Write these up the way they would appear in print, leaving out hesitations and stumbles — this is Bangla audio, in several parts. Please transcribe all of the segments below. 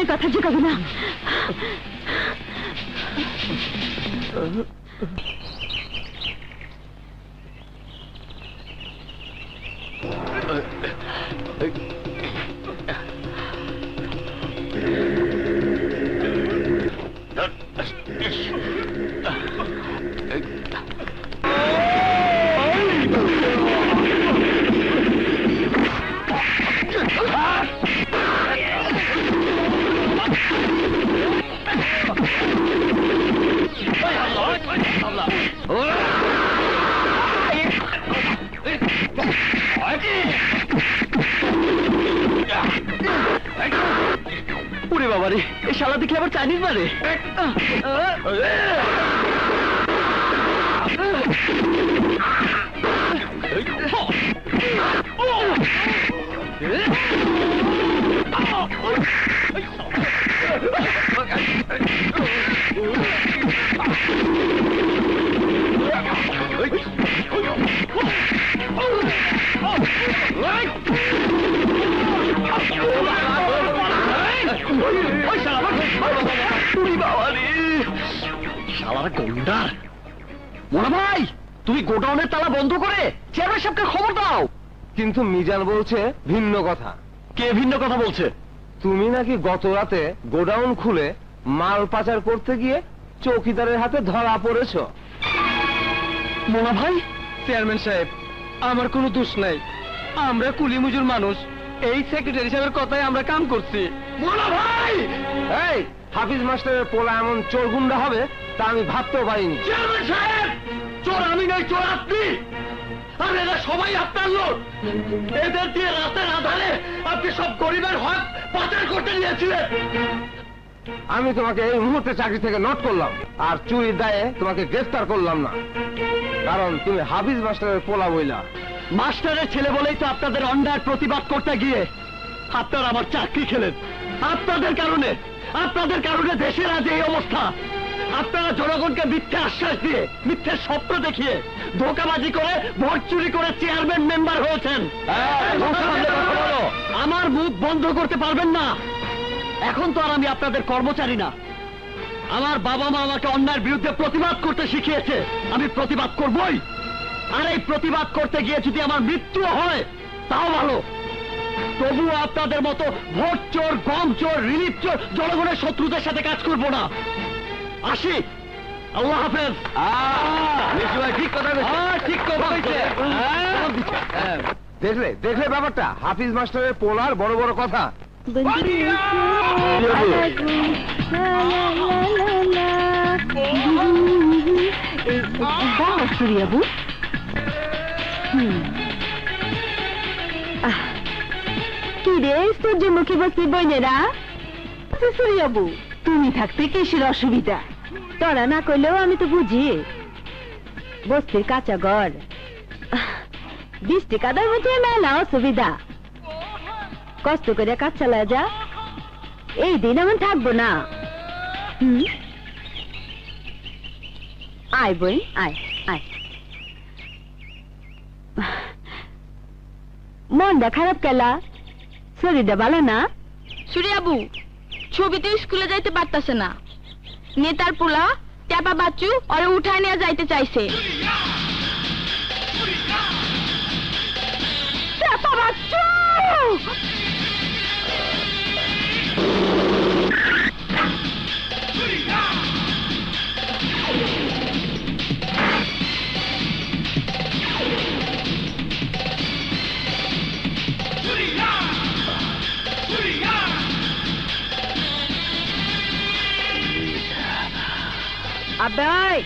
এই কথা জিগাবি না। ওরে বাবারে, এই শালা দেখলে আবার চাইনিজ মারে। শালার গন্ডার। মোনা ভাই, তুমি গোডাউনের তালা বন্ধ করে চেয়ারম্যান সাহেবকে খবর দাও। কিন্তু মিজান বলছে ভিন্ন কথা। কে ভিন্ন কথা বলছে? তুমি নাকি গত রাতে গোডাউন খুলে মাল পাচার করতে গিয়ে চৌকিদারের হাতে ধরা পড়েছো। মোনা ভাই, চেয়ারম্যান সাহেব, আমার কোনো দোষ নাই। আমরা কুলি মজুর মানুষ, এই সেক্রেটারি সাহেবের কথাই আমরা কাম করছি। মোনা ভাই! এই হাফিজ মাস্টারের পোলা এমন চোর গুন্ডা হবে তা আমি ভাবতেও পারিনি। চেয়ারম্যান সাহেব, চোর আমি নই, চোর আপনি। আর এরা সবাই আপনার লোক। এদের দিয়ে রাতের আধারে আপনি সব গরিবের হক পাচার করতে নিয়েছিলেন। আমি তোমাকে এই মুহূর্তে চাকরি থেকে নট করলাম, আর চুরির দায়ে তোমাকে গ্রেফতার করলাম না, কারণ তুমি হাফিজ মাস্টারের পোলা বইলা। মাস্টারের ছেলে বলেই তো আপনাদের অন্যায় প্রতিবাদ করতে গিয়ে আপনারা আমার চাকরি খেলেন। আপনাদের কারণে দেশের আজ এই অবস্থা। আপনারা জনগণকে মিথ্যে আশ্বাস দিয়ে, মিথ্যে স্বপ্ন দেখিয়ে, ধোঁকাবাজি করে, ভোট চুরি করে চেয়ারম্যান মেম্বার হয়েছেন। আমার মুখ বন্ধ করতে পারবেন না। এখন তো আর আমি আপনাদের কর্মচারী না। আমার বাবা মা আমাকে অন্যায়ের বিরুদ্ধে প্রতিবাদ করতে শিখিয়েছে, আমি প্রতিবাদ করবই। আর এই প্রতিবাদ করতে গিয়ে যদি আমার মৃত্যু হয় তাও ভালো। তবুও আপনাদের মতো ভোট চোর, গম চোর, রিলিফ চোর, জনগণের শত্রুদের সাথে কাজ করবো না। আসি, আল্লাহ হাফেজ। ঠিক কথা ঠিক কথা বলছে। দেখলে দেখলে ব্যাপারটা, হাফিজ মাস্টারের পোলার বড় বড় কথা। সূর্যাবু, কি রে সূর্যমুখী বস্তির বইনেরা? সূর্যাবু, তুমি থাকতে কিসের অসুবিধা? তোরা না করলেও আমি তো বুঝি। বস্তির কাঁচা ঘর, বৃষ্টি কাদার মধ্যে মেলা অসুবিধা। কষ্ট করে কাজ চালায় যা, এই দিন এমন থাকবো না। আয় বই, আয় আয়। মনটা খারাপ কেলা? শরীরটা ভালো না? সূর্যাবু, ছবিতে স্কুলে যাইতে পারতাছে না। নেতার পোলা ট্যাপা বাচ্চু ওরে উঠায় নিয়ে যাইতে চাইছে। ট্যাপা বাচ্চু! আবাই,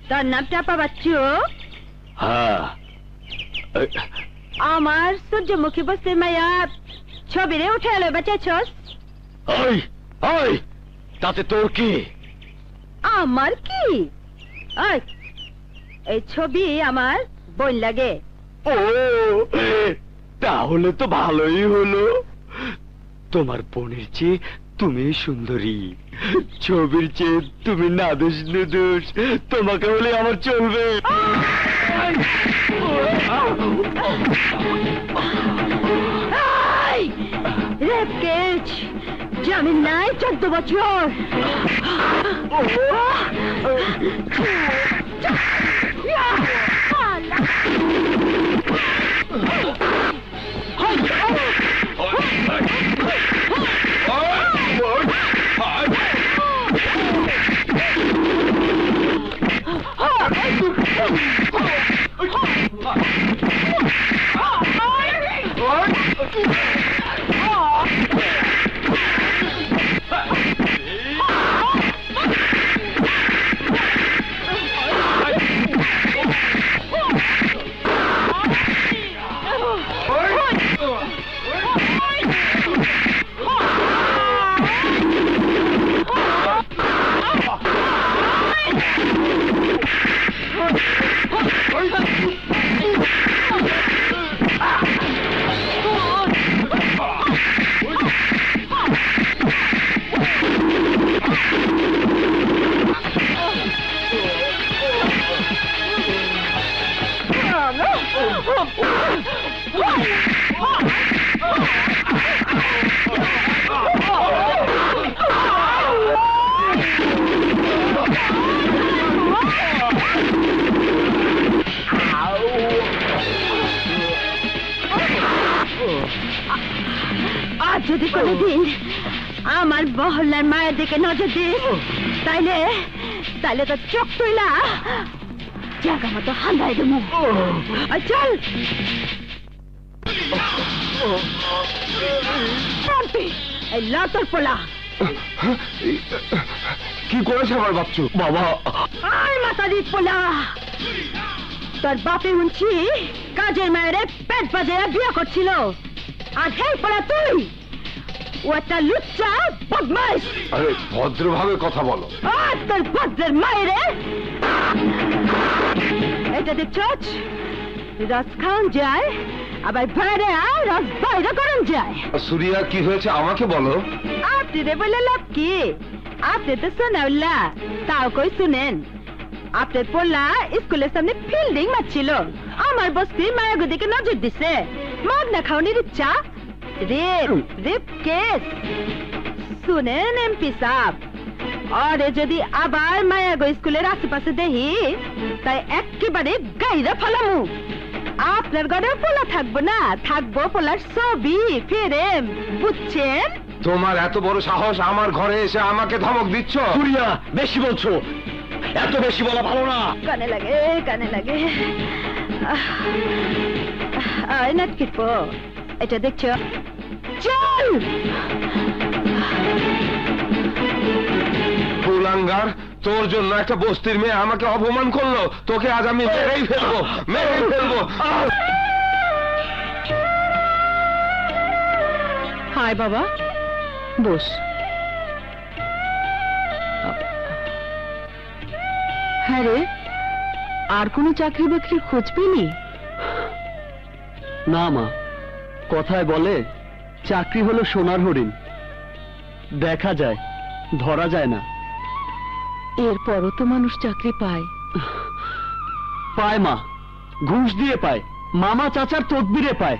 তোর নাম ট্যাপা বাচ্চু? হ্যাঁ। আমার সূর্যমুখী বস্তির মায়া ছবিরে উঠে এলো বেঁচেছস? ওই ওই, তাতে তোর কি? আমার কি? ওই, এই ছবি আমার বোন লাগে। ও, তাহলে তো ভালোই হলো। তোমার বোনের চেয়ে তুমি সুন্দরী, ছবির চেয়ে তুমি নাদোষ নুদোষ। তোমাকে বলে আমার চলবে। রেপ কেস, জামিন নাই 14 বছর। আর যদি কোনোদিন আমার মহল্লার মায়ের দিকে নজর দিস, তাইলে তাইলে তো চোখ তুইলা জায়গা মতো হান্দাই দেবো। চল এই লতর পোলা কি করেছে আমার বাচ্চু? বাবা, আয় মাথা দিক পোলা, তোর বাপে শুনছি কাজের মায়ের পেট বাজারে বিয়ে করছিল, আর হেই পোলা তুই ও একটা লুচ্চা বদমাইশ। আরে ভদ্রভাবে কথা বলো। আর তোর ভদ্রের মায়ের এটা দেখছস, রস খাওয়ান যায় আবার বাইরে রস বাইরে করান যায়। সুরিয়া, কি হয়েছে আমাকে বলো। আপনি রে বলে লাভ কি? আপনি তো শোনাউল্লা, তাও কই শুনেন। আপনার পোলা স্কুলের সামনে ফিল্ডিং মারছিল, আমার বস্তি মায়াগো দিকে নজর দিছে, মাগ না খাওয়ানির ইচ্ছা, রেপ কেস। শুনেন এমপি সাহেব, আরে যদি আবার মায়াগো স্কুলের আশেপাশে দেখি তাই একেবারে গাইরা ফেলামু। আপনার ঘরে পোলা থাকবো না, থাকবো পোলার ছবি ফ্রেম, বুঝছেন? তোমার এত বড় সাহস আমার ঘরে এসে আমাকে ধমক দিচ্ছ? সুরিয়া, বেশি বলছো, এত বেশি বলা ভালো না। কানে লাগে, কানে লাগে। নাটকিট পো, এটা দেখছো? চল কুলাঙ্গার, তোর জন্য একটা বস্তির মেয়ে আমাকে অপমান করলো, তোকে আজ আমি মেরেই ফেলবো, মেরেই ফেলবো। হাই বাবা, বস। হ্যাঁ রে, আর কোনো চাকরি বাকরির খোঁজ পেলি? না মা, কথায় বলে চাকরি হলো সোনার হরিণ, দেখা যায় ধরা যায় না। এরপরও তো মানুষ চাকরি পায়। পায় মা, ঘুষ দিয়ে পায়, মামা চাচার তদবিরে পায়,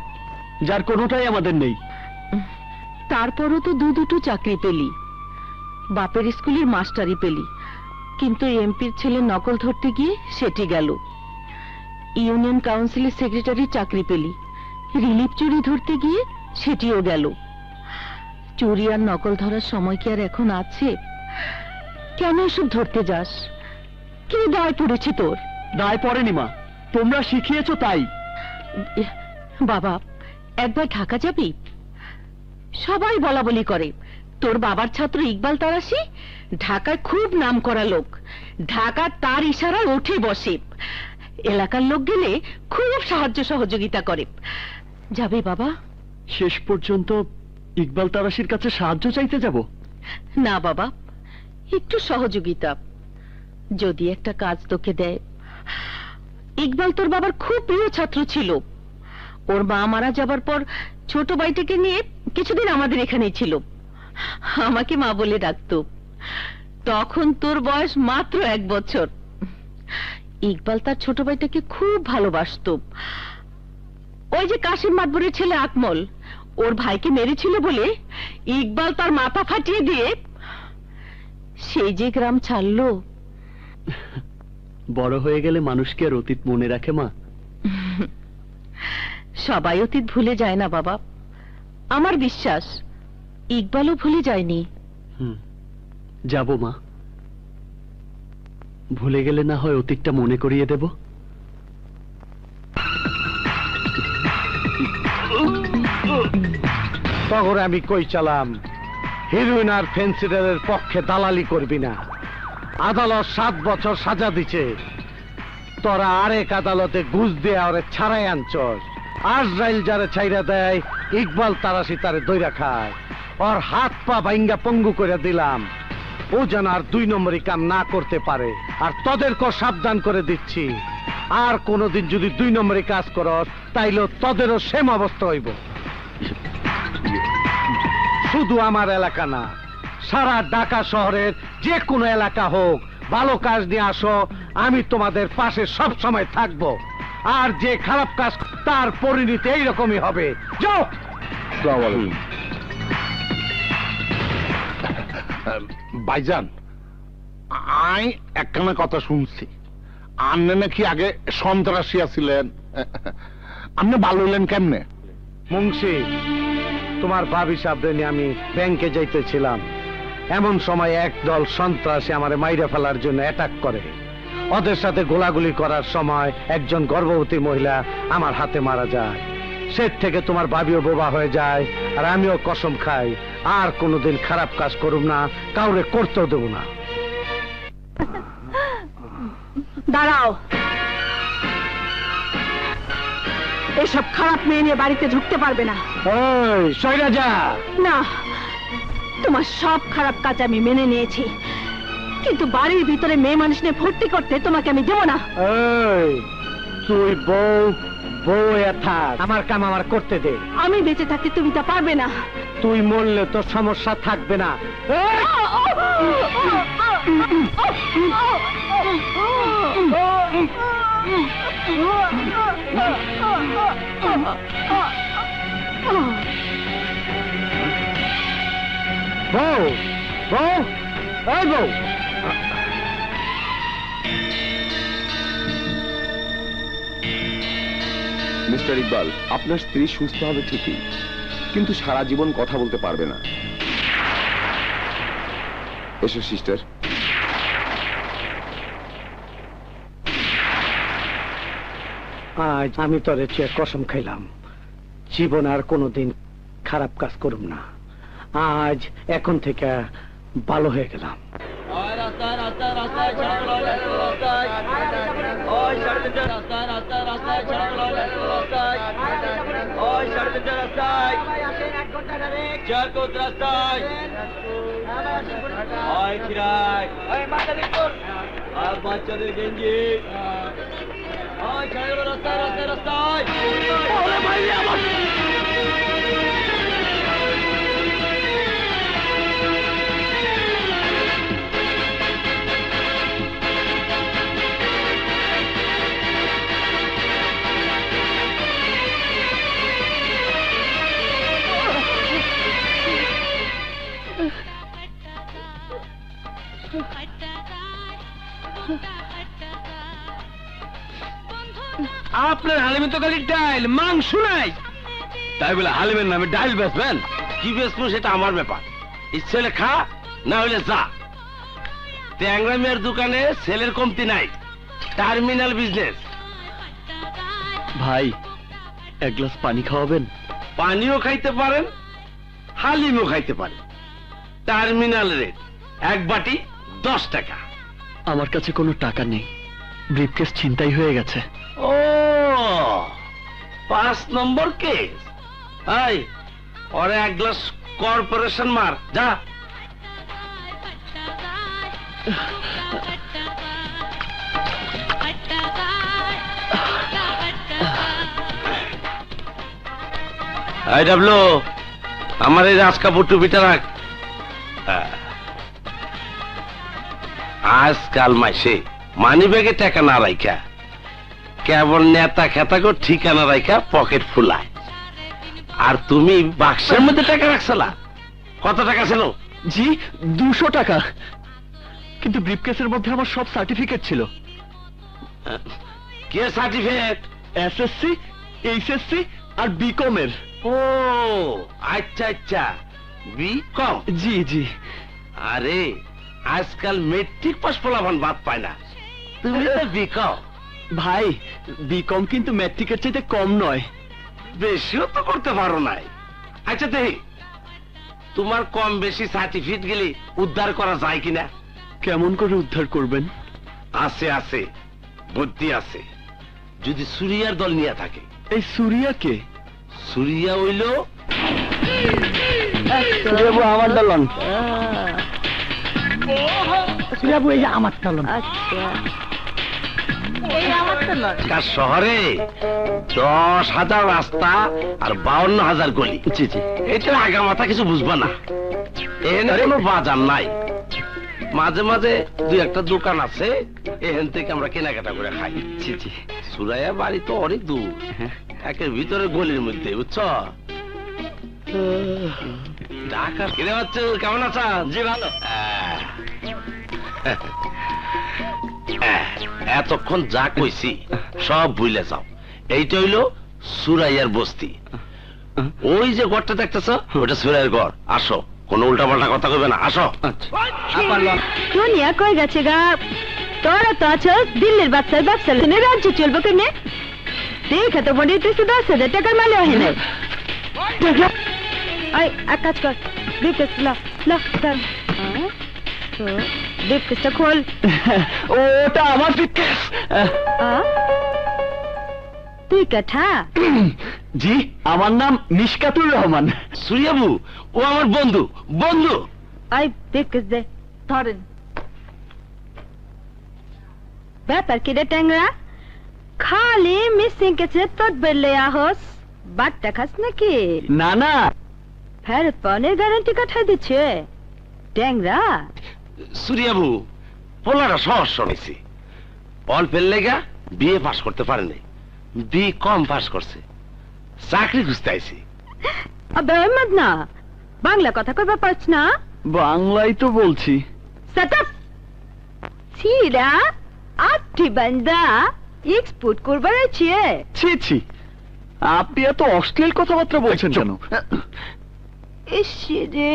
যার কোনোটাই আমাদের নেই। তারপরও তো দুটো চাকরি পেলি, বাপের স্কুলের মাস্টারি পেলি, কিন্তু এমপির ছেলে নকল ধরতে গিয়ে সেটি গেল। ইউনিয়ন কাউন্সিলের সেক্রেটারি চাকরি পেলি, রিলিফ চুরি ধরতে গিয়ে সেটিও গেল। চুরি আর নকল ধরার সময় কি আর এখন আছে? কেন এসব ধরতে যাস? কি দায় পড়েছে তোর? দায় পড়েনি মা, তোমরা শিখিয়েছো তাই। বাবা, একবার ঢাকা যাবি? সবাই বলা বলি করে তোর বাবার ছাত্র ইকবাল তারাশি ঢাকায় খুব নাম করা লোক, ঢাকা তার ইশারায় উঠে বসে, এলাকার লোক গেলে খুব সাহায্য সহযোগিতা করে। যাবে বাবা? শেষ পর্যন্ত ইকবাল তারাশির কাছে সাহায্য চাইতে যাব? না বাবা, একটু সহযোগিতা যদি একটা কাজ তোকে দেয়। ইকবাল তোর বাবার খুব প্রিয় ছাত্র ছিল, ওর মা মারা যাবার পর ছোট ভাইটাকে নিয়ে কিছুদিন আমাদের এখানেই ছিল, আমাকে মা বলে ডাকতো। তখন তোর বয়স মাত্র 1 বছর। ইকবাল তার ছোট ভাইটাকে খুব ভালোবাসতো। ওই যে কাশিম মাতবরের ছেলে আকমল, ওর ভাইকে মেরেছিল বলে ইকবাল তার মাথা ফাটিয়ে দিয়ে সেই যে গ্রাম ছাড়লো। বড় হয়ে গেলে মানুষকে আর অতীত মনে রাখে মা? সবাই অতীত ভুলে যায় না বাবা, আমার বিশ্বাস ইকবালও ভুলে যায়নি। যাব মা, ভুলে গেলে না হয় অতীতটা মনে করিয়ে দেব। তখন আমি কই চালাম হিরোইন আর ফেন্সিডারের পক্ষে দালালি করবি না। আদালত 7 বছর সাজা দিছে, তোরা আরেক আদালতে ঘুষ দিয়ে ওরে ছাড়াই আনছস। আজরাইল যারে ছাইরা দেয়, ইকবাল তারাশি তারে দইরা খায়। ওর হাত পা ভাঙ্গা পঙ্গু করে দিলাম, ও যেন আর 2 নম্বরই কাম না করতে পারে। আর তোদেরকেও সাবধান করে দিচ্ছি, আর কোনোদিন যদি 2 নম্বরই কাজ করস তাইলে তোদেরও সেম অবস্থা হইব। শুধু আমার এলাকা না, সারা ঢাকা শহরের যে কোনো এলাকা হোক, ভালো কাজ নিয়ে আসো, আমি তোমাদের পাশে সব সময় থাকবো। আর যে খারাপ কাজ তার পরিণতি এইরকমই হবে। যাও। ভাইজান, আই একখানা কথা শুনছি, আপনি নাকি আগে সন্ত্রাসী আছিলেন, আপনি ভালো হইলেন কেমনে? মুন্সি, তোমার ভাবি সাহেব নিয়ে আমি ব্যাংকে যাইতেছিলাম, এমন সময় একদল সন্ত্রাসী আমারে মাইরা ফেলার জন্য অ্যাটাক করে। ওদের সাথে গোলাগুলি করার সময় একজন গর্ভবতী মহিলা আমার হাতে মারা যায়। সে থেকে তোমার ভাবিও বোবা হয়ে যায়, আর আমিও কসম খাই আর কোনোদিন খারাপ কাজ করুম না, কাউরে করতেও দেব না। দাঁড়াও, এসব খারাপ মেয়ে নিয়ে বাড়িতে ঢুকতে পারবে না। ওই সৈরাজা, না, তোমার সব খারাপ কাজ আমি মেনে নিয়েছি, কিন্তু বাড়ির ভিতরে মেয়ে মানুষ নিয়ে ভর্তি করতে তোমাকে আমি দেবো না। ওই তুই বউ থাক, আমার কাম আমার করতে দে। আমি বেঁচে থাকতে তুমি তা পারবে না। তুই মরলে তোর সমস্যা থাকবে না। বউ, বউ, এই বউ। মিস্টার ইকবাল, আপনার স্ত্রী সুস্থ হবে ঠিকই, কিন্তু সারা জীবন কথা বলতে পারবে না। এসো সিস্টার। আজ আমি তোরে চেয়ে কসম খাইলাম, জীবন আর কোনোদিন খারাপ কাজ করুম না। আজ এখন থেকে ভালো হয়ে গেলাম। বাচ্চাদের গেঞ্জি রাস্তায় রাস্তায় রাস্তায়। আপনার হালিমে তো খালি ডাইল, মাংস নাই। তাই বলে হালিমের নামে ডাইল বেচবেন? কি বেচবো সেটা আমার ব্যাপার। ইচ্ছে হলে খা, না হলে যা। ট্যাংরা মেয়ের দোকানে সেলের কমতি নাই, টার্মিনাল বিজনেস। ভাই, এক গ্লাস পানি খাওয়াবেন? পানিও খাইতে পারেন, হালিমও খাইতে পারেন। টার্মিনাল রেট, এক বাটি 10 টাকা। আমার কাছে কোনো টাকা নেই, ব্রিফকেস ছিনতাই হয়ে গেছে। ও 5 নম্বর কেস। এই ওরে এক গ্লাস কর্পোরেশন মার, যা। এই ডাবলু, আমার এই রাজ কাপড় টুপিটা রাখ। আজকাল মাসে মানি ব্যাগে টাকা না রাখা, কেবল নেতা খেতা কর ঠিকানা রাখা পকেট ফুলায়। আর তুমি বাক্সের মধ্যে টাকা রাখছিলা? কত টাকা ছিল? জি 200 টাকা, কিন্তু ব্রিফকেসের মধ্যে আমার সব সার্টিফিকেট ছিল। কে সার্টিফিকেট? এসএসসি, এইচএসসি আর বিকম এর। ও আচ্ছা আচ্ছা, বিকম। জি জি। আরে আজকাল মেট্রিক পাস ফলাফল বাদ পায় না, তুমি তো বিকম। ভাই বিকম কিন্তু ম্যাট্রিকের চাইতে কম নয়। বেশিও তো করতে পারো নাই। আচ্ছা দেখি তোমার কম বেশি সার্টিফিকেট গেলে উদ্ধার করা যায় কিনা। কেমন করে উদ্ধার করবেন? আছে আছে, বুদ্ধি আছে। যদি সুরিয়ার দল নিয়ে থাকে। এই সুরিয়া কে? সুরিয়া হইল আমার দলন। আচ্ছা এই আমার তো লজ। তার শহরে 10,000 রাস্তা আর 52,000 গলি। জি জি। এটা আগা মাথা কিছু বুঝবা না। এখানে কোনো বাজার নাই, মাঝে মাঝে দুই একটা দোকান আছে, এখান থেকে আমরা কেনাকাটা করে খাই। জি জি। সুরাইয়া বাড়ি তো অনেক দূর, একের ভিতরে গলির মধ্যে, বুঝছ? ঢাকা কিনে বাচ্চু কেমন আছা? জি ভালো। এতক্ষণ যা কইছি সব ভুলে যাও। এইটা হইলো সুরাইয়ার বস্তি। ওই যে ঘরটা দেখতেছ ওটা সুরাইয়ের ঘর। আসো, কোনো উল্টা পাল্টা কথা কইবে না, আসো। দুনিয়া কই গেছে গা? তোরা তো আছো দিল্লির বাচ্চার ব্যবসা, রাজ্য চলবো কেনে? দেখে তো মনে হইতেছে 10,000 টাকার মালে হয় না। এক কাজ কর, ব্রিফকেস ল ল ধর। ব্রিফকেসটা খোল। ওটা আমার ব্রিফকেস। তুই কাঠা? জি, আমার নাম নিশকাতুর রহমান। সুরিয়াবু ও আমার বন্ধু। বন্ধু আই ব্রিফকেস দে, ধরেন। ব্যাপার কি রে ট্যাংরা? খালি মিসিং কেছে তোর বেলে আহস, বাট্টা খাস নাকি? না না, ফেরত পাওয়ার গ্যারান্টি কাঠা দিচ্ছে ট্যাংরা। সুরিয়াবু পোলাটা সহজ শুনেছি, অল্পের লেগা বিএ পাস করতে পারে নাই, বি কম পাস করছে, চাকরি খুঁজতে আইছি। আবে মত না, বাংলা কথা কইবা পারছ না? বাংলাই তো বলছি। সেটআপ সিরা আটটি বান্দা এক্সপোর্ট করবার আছে। ছি ছি, আপনি এত অশ্লীল কথাবার্তা বলছেন কেন? ইসরে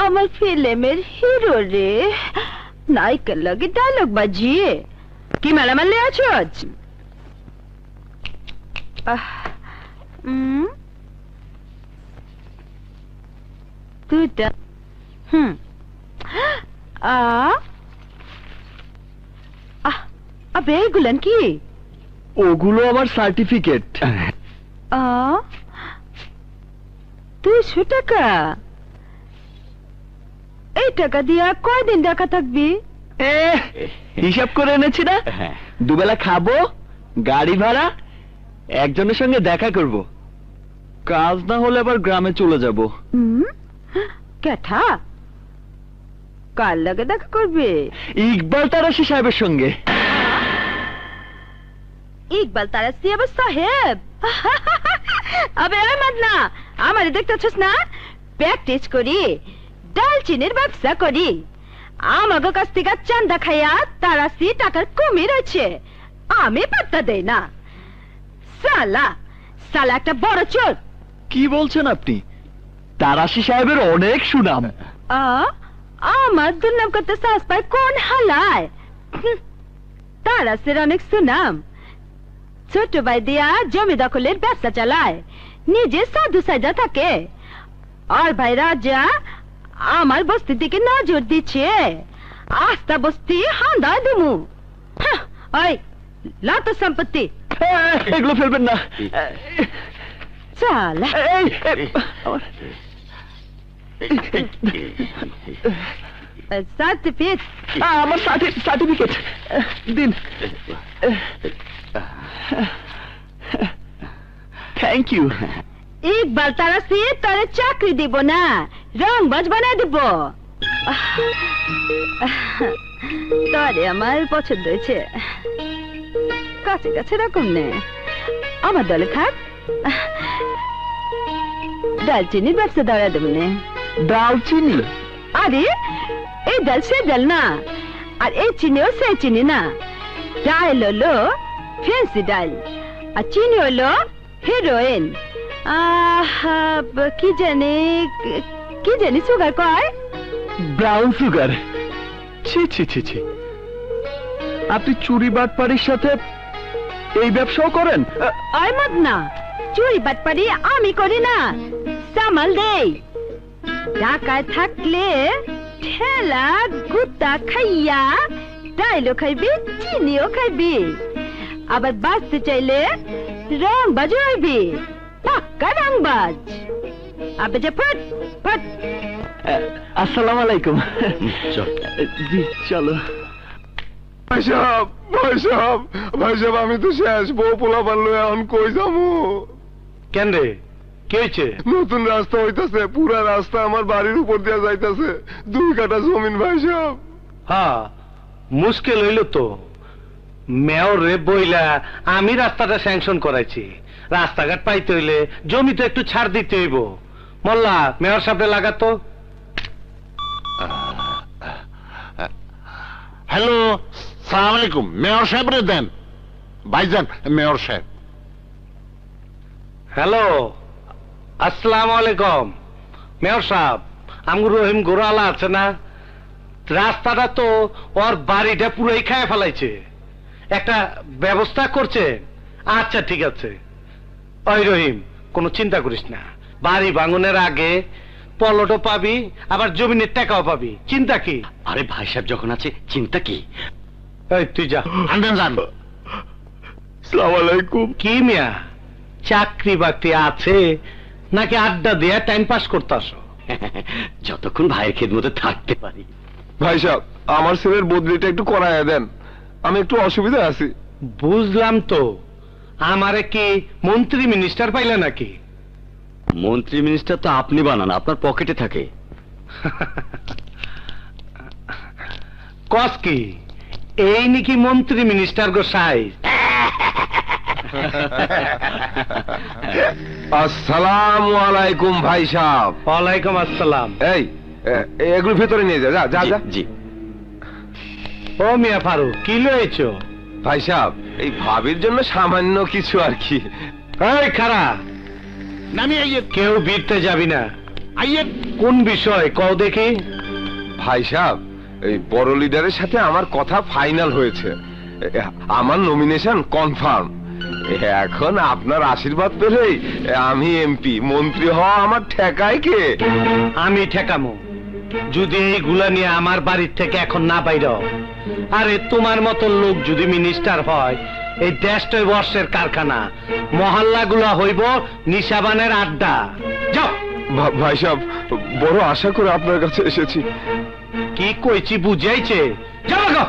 আমার ফিল্মের হিরো রে, নায়িকার লগে ডায়লগ বাজিয়ে কি মালামাল আছো আজ? তুইটা আবে এগুলান কি? ওগুলো আমার সার্টিফিকেট। 200 টাকা? এই টাকা দিয়া কয়দিন ঢাকা থাকবি? হিসাব করে এনেছি না, দুবেলা খাবো, গাড়ি ভাড়া, একজনের সঙ্গে দেখা করব, কাজ না হলে আবার গ্রামে চলে যাব। কেঠা কার লাগে দেখা করবে? ইকবাল তারাশি সাহেবের সঙ্গে। ইকবাল তারাশি আবার সাহেব? আবে আহমদ না, আমারে দেখতেছস না প্র্যাকটিস করি, ডালচিনির ব্যবসা করি, আমাগো কাছ থেকে চান্দা খাইয়া তারাশি টাকার কমই রয়েছে, আমি পাত্তা দেই না। সালা সালা একটা বড় চোর। কি বলছেন আপনি? তারাশি সাহেবের অনেক সুনাম। আমার দুর্নাম করতে সাহস পায় কোন হালায়? তারাশের অনেক সুনাম, ছোট ভাই দিয়া জমি দখলের ব্যবসা চালায়, নিজে সাধু সাজা থাকে, আর ভাই রাজা আমার বস্তির দিকে নজর দিচ্ছে, আস্তা বস্তি হান্দা দিমু। ওই লাত সম্পত্তি এগুলো ফেলবেন না। চালা সার্টিফিকেট, আমার সার্টিফিকেট দিন। Thank you. ইকবাল তারাশি তোরে চাকরি দিব না, রংবাজ বানাই দিব। তোরে আমার পছন্দ হয়েছে, কাছে কাছে রকম নে, আমার দলে থাক। দালচিনির ব্যবসা দাঁড়া দেবো না। দালচিনি? আরে এই ডাল সে ডাল না, আর এই চিনিও সে চিনি না। ডাল হলো ফেন্সি ডাল, আর চিনি হলো হিরোইন। কি জানি সুগার কয়। Brown sugar? ছি ছি ছি ছি, আপনি চুরি বাটপাড়ির সাথে এই ব্যবসাও করেন? আয় মত না, চুরি বাটপারি আমি করি না, সামাল দেই। ঢাকায় থাকলে ঠেলা গুতা খাইয়া ডাইলও খাইবি, চিনিও খাইবি। আবার বাঁচতে চাইলে রং বাজ হইবি, পাক্কা রংবাজ। আবে যা ফট ফট। আসসালামু আলাইকুম। জি চলো। ভাই সাহেব আমি তো শেষ, বউ পোলা পারলো, এখন কই যাবো? কেন রে, কি হয়েছে? নতুন রাস্তা হইতাছে, পুরা রাস্তা আমার বাড়ির উপর দিয়ে যাইতাছে, 2 কাঠা জমিন ভাই সাহেব। হ্যাঁ, মুশকিল হইল তো। মেয়র রে বইলা আমি রাস্তাটা স্যাংশন করাইছি। রাস্তাঘাট পাইতে হইলে জমি তো একটু ছাড় দিতে হইব। মোল্লা, মেয়র সাহেব লাগাতো। হ্যালো, সালাম আলাইকুম। মেয়র সাহেব রে দেন। ভাইজান, মেয়র সাহেব। হ্যালো, আসসালামু আলাইকুম। মেয়র সাহেব, আমগুর রহিম গোড়ালা আছে না, রাস্তাটা তো ওর বাড়িটা পুরোই খায় ফেলাইছে। একটা ব্যবস্থা করছে? আচ্ছা ঠিক আছে। ওই রহিম, কোনো চিন্তা করিস না, বাড়ি ভাঙনের আগে পলটও পাবি, আবার জমিনের টাকাও পাবি। চিন্তা কি? আরে ভাই সাহেব যখন আছে চিন্তা কি? এই তুই যা। আনবেন যান। আসসালামু আলাইকুম। কি মিয়া, চাকরি বাকরি আছে নাকি আড্ডা দিয়া টাইম পাস করতে আসো? যতক্ষণ ভাইয়ের খেদমতে থাকতে পারি। ভাই সাহেব, আমার ছেলের বদলিটা একটু করাইয়া দেন, আমি একটু অসুবিধা আছি। বুঝলাম তো, আমারে কি মন্ত্রী মিনিস্টার পাইলে নাকি? মন্ত্রী মিনিস্টার তো আপনি বানান, আপনার পকেটে থাকে। কস কি এই নাকি মন্ত্রী মিনিস্টার গো সাইজ? আসসালামু আলাইকুম ভাই সাহেব। ওয়ালাইকুম আসসালাম। এই এগুলো ভেতরে নিয়ে যা, যা যা যা। জি। ও মিয়া ফারুক, কি লয়েছো? ভাই সাহেব, এই ভাবির জন্য সামান্য কিছু আর কি। এই খারা, নামি আইয়ে, কেউ বিরতে যাবি না। আইয়ে। কোন বিষয় কও দেখি? ভাই সাহেব, এই বড় লিডারের সাথে আমার কথা ফাইনাল হয়েছে, আমার নমিনেশন কনফার্ম। এখন আপনার আশীর্বাদ পেলেই আমি এমপি, মন্ত্রী হওয়া আমার ঠেকায় কে? আমি ঠেকামো যদি এইগুলা নিয়ে আমার বাড়ির থেকে এখন না বাইর। আরে তোমার মতো লোক যদি মিনিস্টার হয়, এই দেশটাই বর্ষের কারখানা, মহল্লাগুলা হইব নিশাবানের আড্ডা। যাও। ভাই সাহেব, বড় আশা করে আপনার কাছে এসেছি। কি কইছি বুঝাইছে? যাও গো।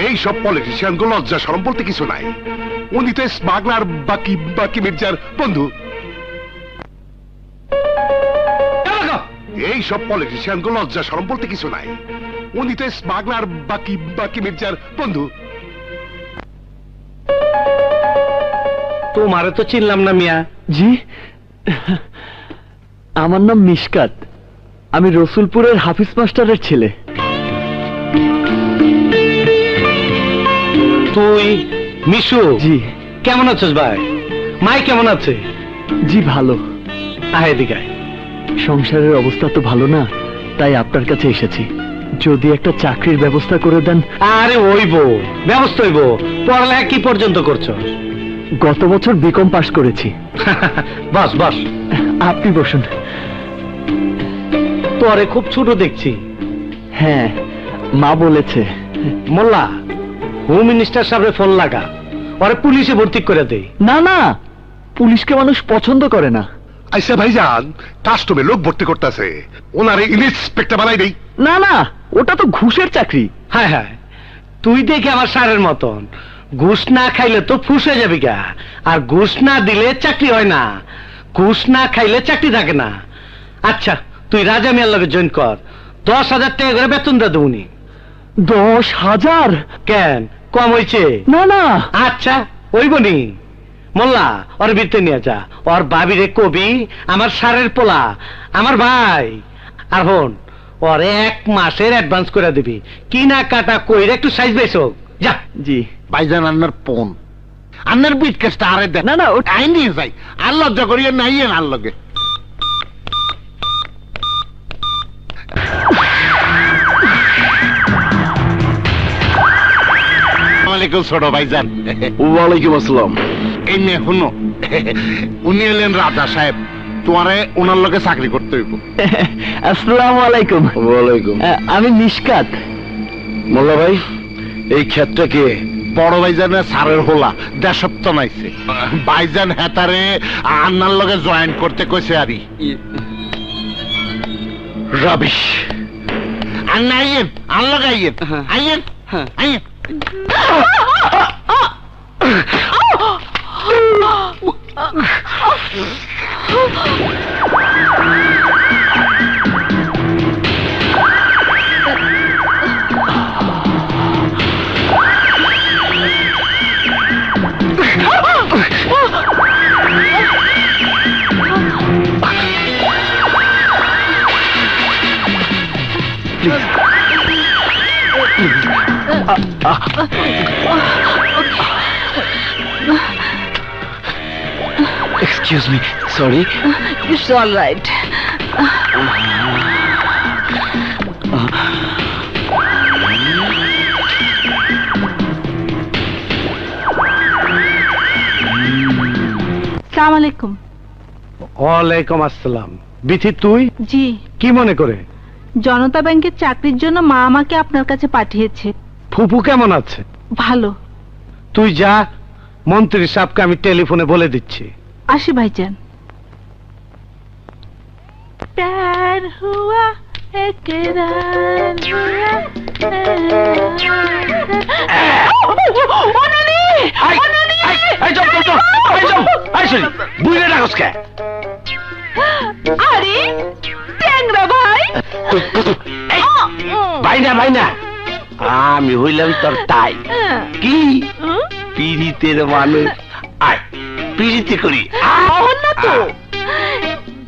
এই সব পলিটিশিয়ান গুলো লজ্জা শরম বলতে কিছু নাই। উনি তো স্মাগলার বাকি মির্জার বন্ধু। যাও গো। এই সব পলিটিশিয়ান গুলো লজ্জা শরম বলতে কিছু নাই। উনি তো স্মাগলার বাকি মির্জার বন্ধু। তোমারে তো চিনলাম না মিয়া। জি, আমার নাম মিশকাত, আমি রসুলপুরের হাফিজ মাস্টারের ছেলে। তুই মিশু? জি। কেমন আছিস ভাই? মাই কেমন আছে? জি ভালো। আয় এদিকে আয়। সংসারের অবস্থা তো ভালো না, তাই আপনার কাছে এসেছি। যদি একটা চাকরির ব্যবস্থা করে দেন। আরে হইব, ব্যবস্থা হইব। পড়ালেখা কি পর্যন্ত করছো? গত বছর বিকম পাশ করেছি। বস বস। আপনি বসুন। তোরে খুব ছোট দেখছি। হ্যাঁ, মা বলেছে। মোল্লা, হোম মিনিস্টার সাহেবের ফোন লাগা, ওরে পুলিশে ভর্তি করে দেই। না না, পুলিশকে মানুষ পছন্দ করে না। আইসা ভাইজান, কাস্টমে লোক ভর্তি করতেছে, ওনারে ইন্সপেক্টর বানাই দেই। না না, ওটা তো ঘুষের চাকরি। হ্যাঁ হ্যাঁ, তুই দেখি আমার সারের মতন, ঘুষ না খাইলে তো ফুসে যাবি গা, আর ঘুষ না দিলে চাকরি হয় না, ঘুষ না খাইলে চাকরি থাকে না। আচ্ছা, তুই রাজা মিয়ার লগে জয়েন কর, 10,000 টাকা করে বেতন দে দেবনি। 10,000? কেন, কম হয়েছে? না না। আচ্ছা, হইবনি। মোল্লা ওর বিতে নিয়ে যা, ওর বাবিরে কবি আমার সারের পোলা, আমার ভাই। আর হন, ওর 1 মাসের অ্যাডভান্স করে দিবি, কিনা কাটা কইরে একটু সাইজ বেসো যা। জি ভাইজান আন্নার ফোন, আন্নার বিট কেসটা আরে দেখ। না না ওটা আই নিয়ে যাই, আর লজ্জা করিয়ে নাইয়ে আর লগে। ওয়ালাইকুম ছোট ভাইজান। ওয়ালাইকুম আসসালাম। এই নে শুনো, উনি এলেন রাজা সাহেব, তোমারে ওনার লগে চাকরি করতে হইব। আসসালামু আলাইকুম। ওয়ালাইকুম। আমি নিষ্কাত। মোল্লা ভাই, এই ক্ষেতটা কে? বড় ভাইজানের সারের হোলা দেশপ্ত নাইছে, ভাইজান হেতারে আন্নার লগে জয়েন করতে কইছে আরি। রাবিশ। আন্না আইয়েন, আনলগে আইয়েন, আইয়েন, আইয়েন। Excuse me, sorry. It's all right. সালাম আলাইকুম। ওয়ালাইকুম আসসালাম। বিথি তুই জি, কি মনে করে? জনতা ব্যাংকের চাকরির জন্য মা আমাকে আপনার কাছে পাঠিয়েছে। ফুপু কেমন আছে? ভালো। তুই যা, মন্ত্রী সাহেবকে আমি টেলিফোনে বলে দিচ্ছি। আসি ভাইজান। প্যার হুয়া একরার হুয়া। আরে ট্যাংরা ভাই, ভাইনা ভাইনা, আমি হইলাম তোর তাই। কি পিড়িতের মানুষ, আয় পিড়িতে করি। না তো,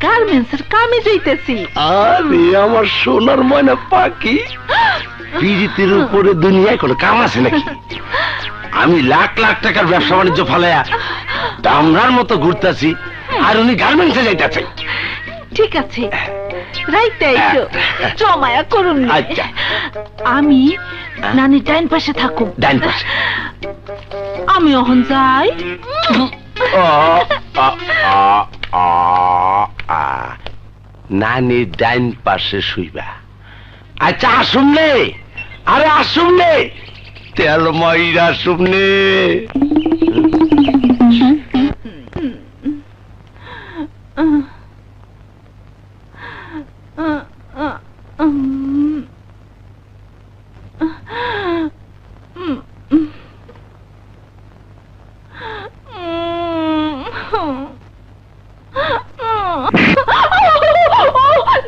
গার্মেন্টসের কামে যাইতেছি। আরে আমার সোনার ময়না পাখি, পিড়িতের উপরে দুনিয়ায় কোনো কাম আছে নাকি? আমি লাখ লাখ টাকার ব্যবসা বাণিজ্য ফালাইয়া দামরার মতো ঘুরতেছি, আর উনি গার্মেন্টসে যাইতেছে। ঠিক আছে, রাইতে আইছো, জমায়া করুন। আচ্ছা। আমি নানি ডাইন পাশে থাকুম। ডাইন পাশে। আমি অহন যাই। নানি ডাইন পাশে শুইবা। আচ্ছা আসুমনে, আরে আসুমনে, তেল ময়রা আসুমনে।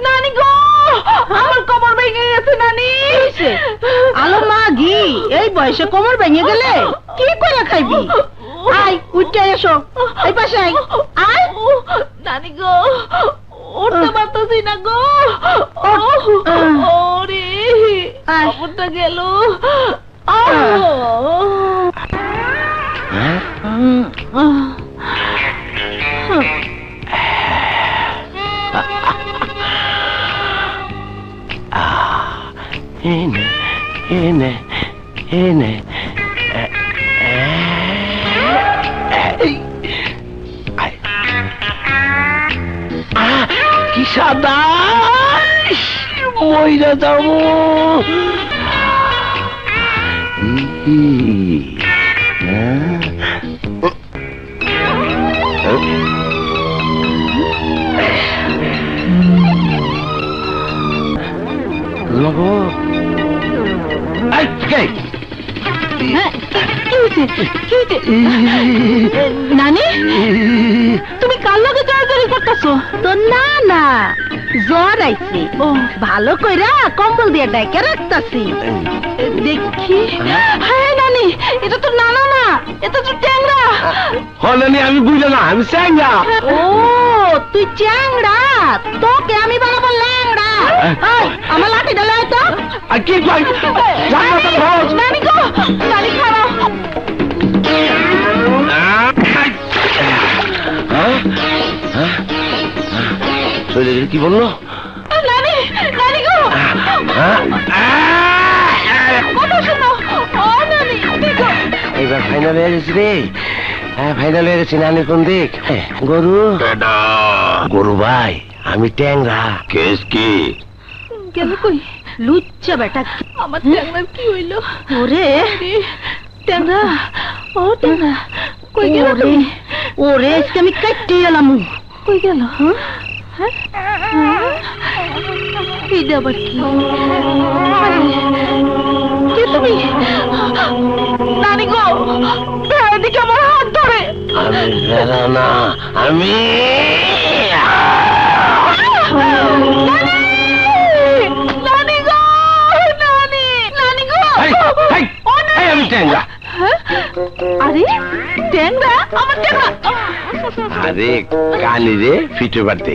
নানি গো, আমার কোমর ভেঙে গেছে। নানি, আলো মা ঘি, এই বয়সে কোমর ভেঙে গেলে কি করে খাইবি? আয় উঠে এসো, এই পাশে আয়। আয় নানি গো, উঠতে পারতেছি না গো। ওরে খবরটা গেল। এনে এনে এনে কি সাদা মইরা যাবো। নানি, তুমি কার লগে জড়াজড়ি করতেছো? তো না না, জ্বর আইছে, ও ভালো কইরা কম্বল দিয়ে ডাইকে রাখতাছি। দেখি, হ্যাঁ নানি, এটা তো নানা না, এটা তো ট্যাংরা। হনানি আমি বুঝলে না, আমি চ্যাংরা। ও তুই চ্যাংড়া, তোকে আমি বানাবো ল্যাংড়া। এই, আমার লাঠি ডালে তো আর কি কই নানি গো, নানি খারাপ। শরীরে কি বললো? নানি, নানি গো, কথা শোনো। ও নানি, দেখো। এবার ফাইনাল হয়ে গেছি রে। হ্যাঁ, ফাইনাল হয়ে গেছি। নানি কোন দিক? গরু গরু ভাই, আমি ট্যাংরা। কেস কি? গেল কই? লুচ্চা বেটা, আমার ট্যাংরার কি হইলো? ওরে ট্যাংরা, ও ট্যাংরা কই গেল তুমি? ওরে আজকে আমি কাটতে এলাম। কই গেল? এইটা আবার কি? কে তুমি? নানি গো, ভেড়ার দিকে আমার হাত ধরে। আমি ভেড়া না, আমি নানি গো, নানি, নানি গো। আমি ট্যাংরা। আরে ট্যাংরা, আমার ট্যাংরা। আরে কানি রে ফিট বাড়তে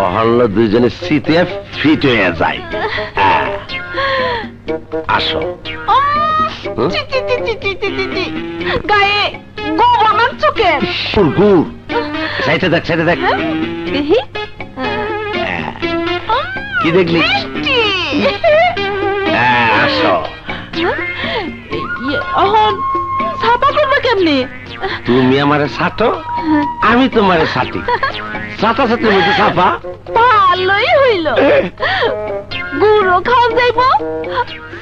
অহল্য দুজনে শীতে ফিট হয়ে যায়। আসো। চি, চি, চি, চি, চি, চি, চি, চি। গায়ে গোবর মারছো কেন? গুড় সাইডে দেখ, সাইডে দেখ। দেখি কি দেখলি? মিষ্টি। আসো। অহন ছাপা করবে কেমনি? তুমি আমারে ছাটো, আমি তোমারে ছাটি। ছাতা ছাতির মধ্যে ছাপা। ভালোই হইল। গুড়ও খাওয়া যাইব,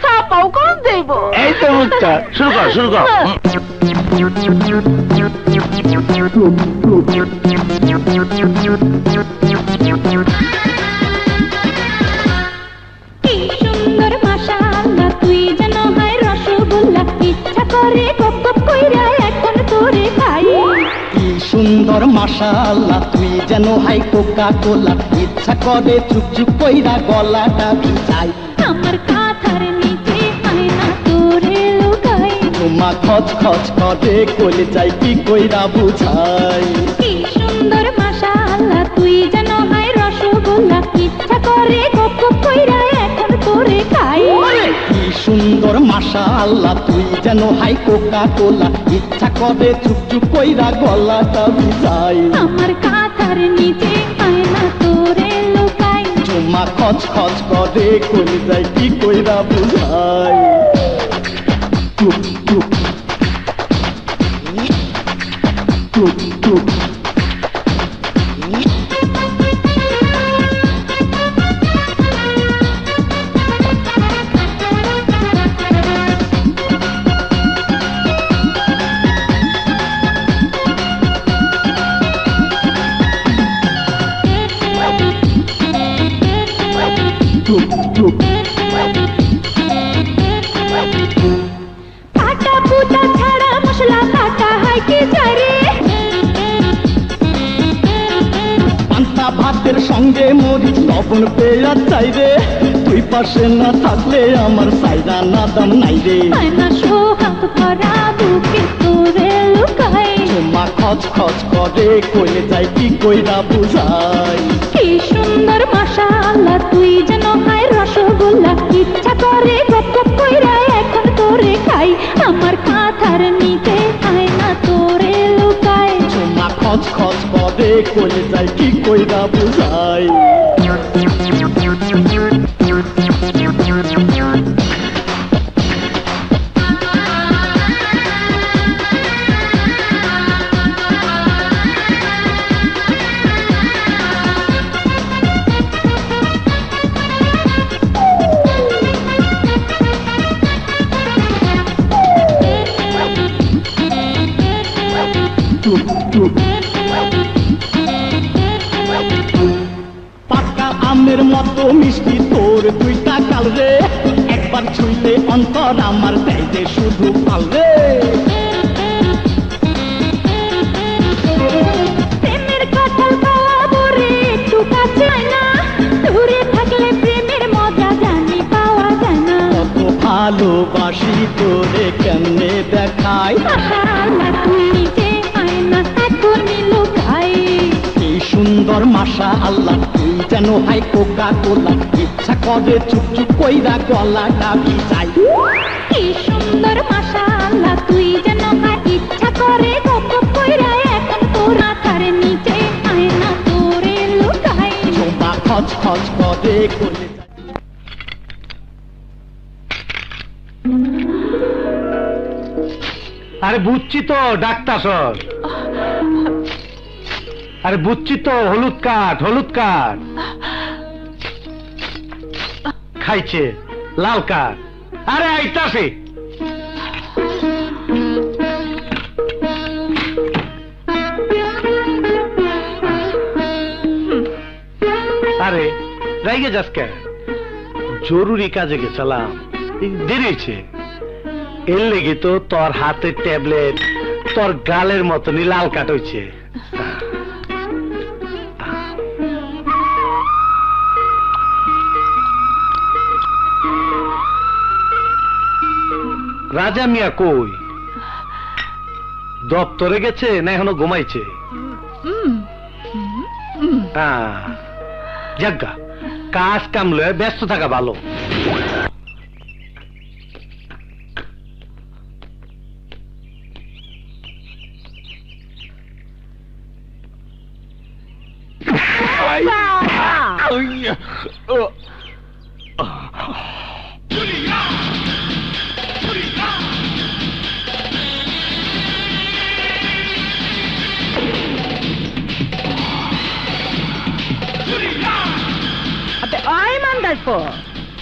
ছাপাও খাওয়া যাইব। এই তো মুখটা। শুরু কর, শুরু কর। কি সুন্দর মাশাআল্লাহ, তুই যেন হয় রসগোল্লা, ইচ্ছা করে গপ গপ কইরা এখন তোরে খাই। কি সুন্দর মাশাআল্লাহ, তুই যেন হাই কোকা কোলা, ইচ্ছা করে চুপ চুপ কইরা গলাটা ভিজাই। আমার কাঁথার নিচে আয়না তোরে লুকাই। তোমা খচ খচ করে কইলে যাই কি কইরা বুঝাই। কি সুন্দর মাশাআল্লাহ, তুই যেন হয় রসগোল্লা, ইচ্ছা করে গপ গপ কইরা এখন তোরে খাই। কি সুন্দর মাশাআল্লাহ, তুই যেন হাই কোকা কোলা, ইচ্ছা করে চুপ চুপ কইরা গলাটা ভিজাই। আমার কাঁথার নিচে আয়না তোরে লুকাই। তোমা খচ খচ করে কইলে যাই কি কইরা বুঝাই। টুক টুক টুক টুক। কাটা পুটা ছাড়া মশলা কাটা হয় কি জারে? পান্তা ভাতের সঙ্গে মরিচ লবণ পেঁয়াজ চাই রে, তুই পাশে না থাকলে আমার সাইরা না দাম নাই রে। আয়না সোহাগ ভরা বুকে তোরে লুকাই। তোমা খচ খচ করে কইলে যাই কি কইরা বুঝাই। কি সুন্দর মাশাআল্লাহ, তুই যেন হয় রসগোল্লা, ইচ্ছা করে গপ গপ কইরা এখন তোরে খাই। আমার কাঁথার নিচে আয়না তোরে লুকাই। তোমা খচ খচ করে কইলে যাই কি কইরা বুঝাই। পাকা আমের মতো মিষ্টি তোর দুইটা কাল রে, একবার ছুঁইলে অন্তর আমার দেয় যে শুধু পাল রে। প্রেমের কাঁঠাল খাওয়াবো রে, একটু কাছে আয় না। দূরে থাকলে প্রেমের মজা জানি পাওয়া যায় না। কত ভালোবাসি তোরে কেমনে দেখাই। মাশাআল্লাহ, তুই নিচে আয়না সুন্দর মাশা আল্লাহ তুই যেন হাই কোকা কোলা ইচ্ছা করে চুপ চুপ কইরা গলাটা ভিজাই কি সুন্দর মাশাআল্লাহ তুই যেন হয় ইচ্ছা করে গপ গপ কইরা এখন তোর মাথার নিচে আয়না তোরে লুকাই জোবা খচ খচ করে কোলে আরে বুঝছি তো ডাক্তার স্যার, আরে বুঝছি তো, হলুদ কাঠ খাইছে, লাল কাঠ। আরে আইতাছে আরে রাইগে যাস কে? জরুরি কাজে গেছিলাম, দেরি হয়েছে। এর লেগে তো তোর হাতের ট্যাবলেট তোর গালের মতনই লাল কাট হয়েছে। রাজা মিয়া কই? দপ্তরে গেছে না এখনো ঘুমাইছে? যাজ্ঞা, কাজ কাম লয়ে ব্যস্ত থাকা ভালো।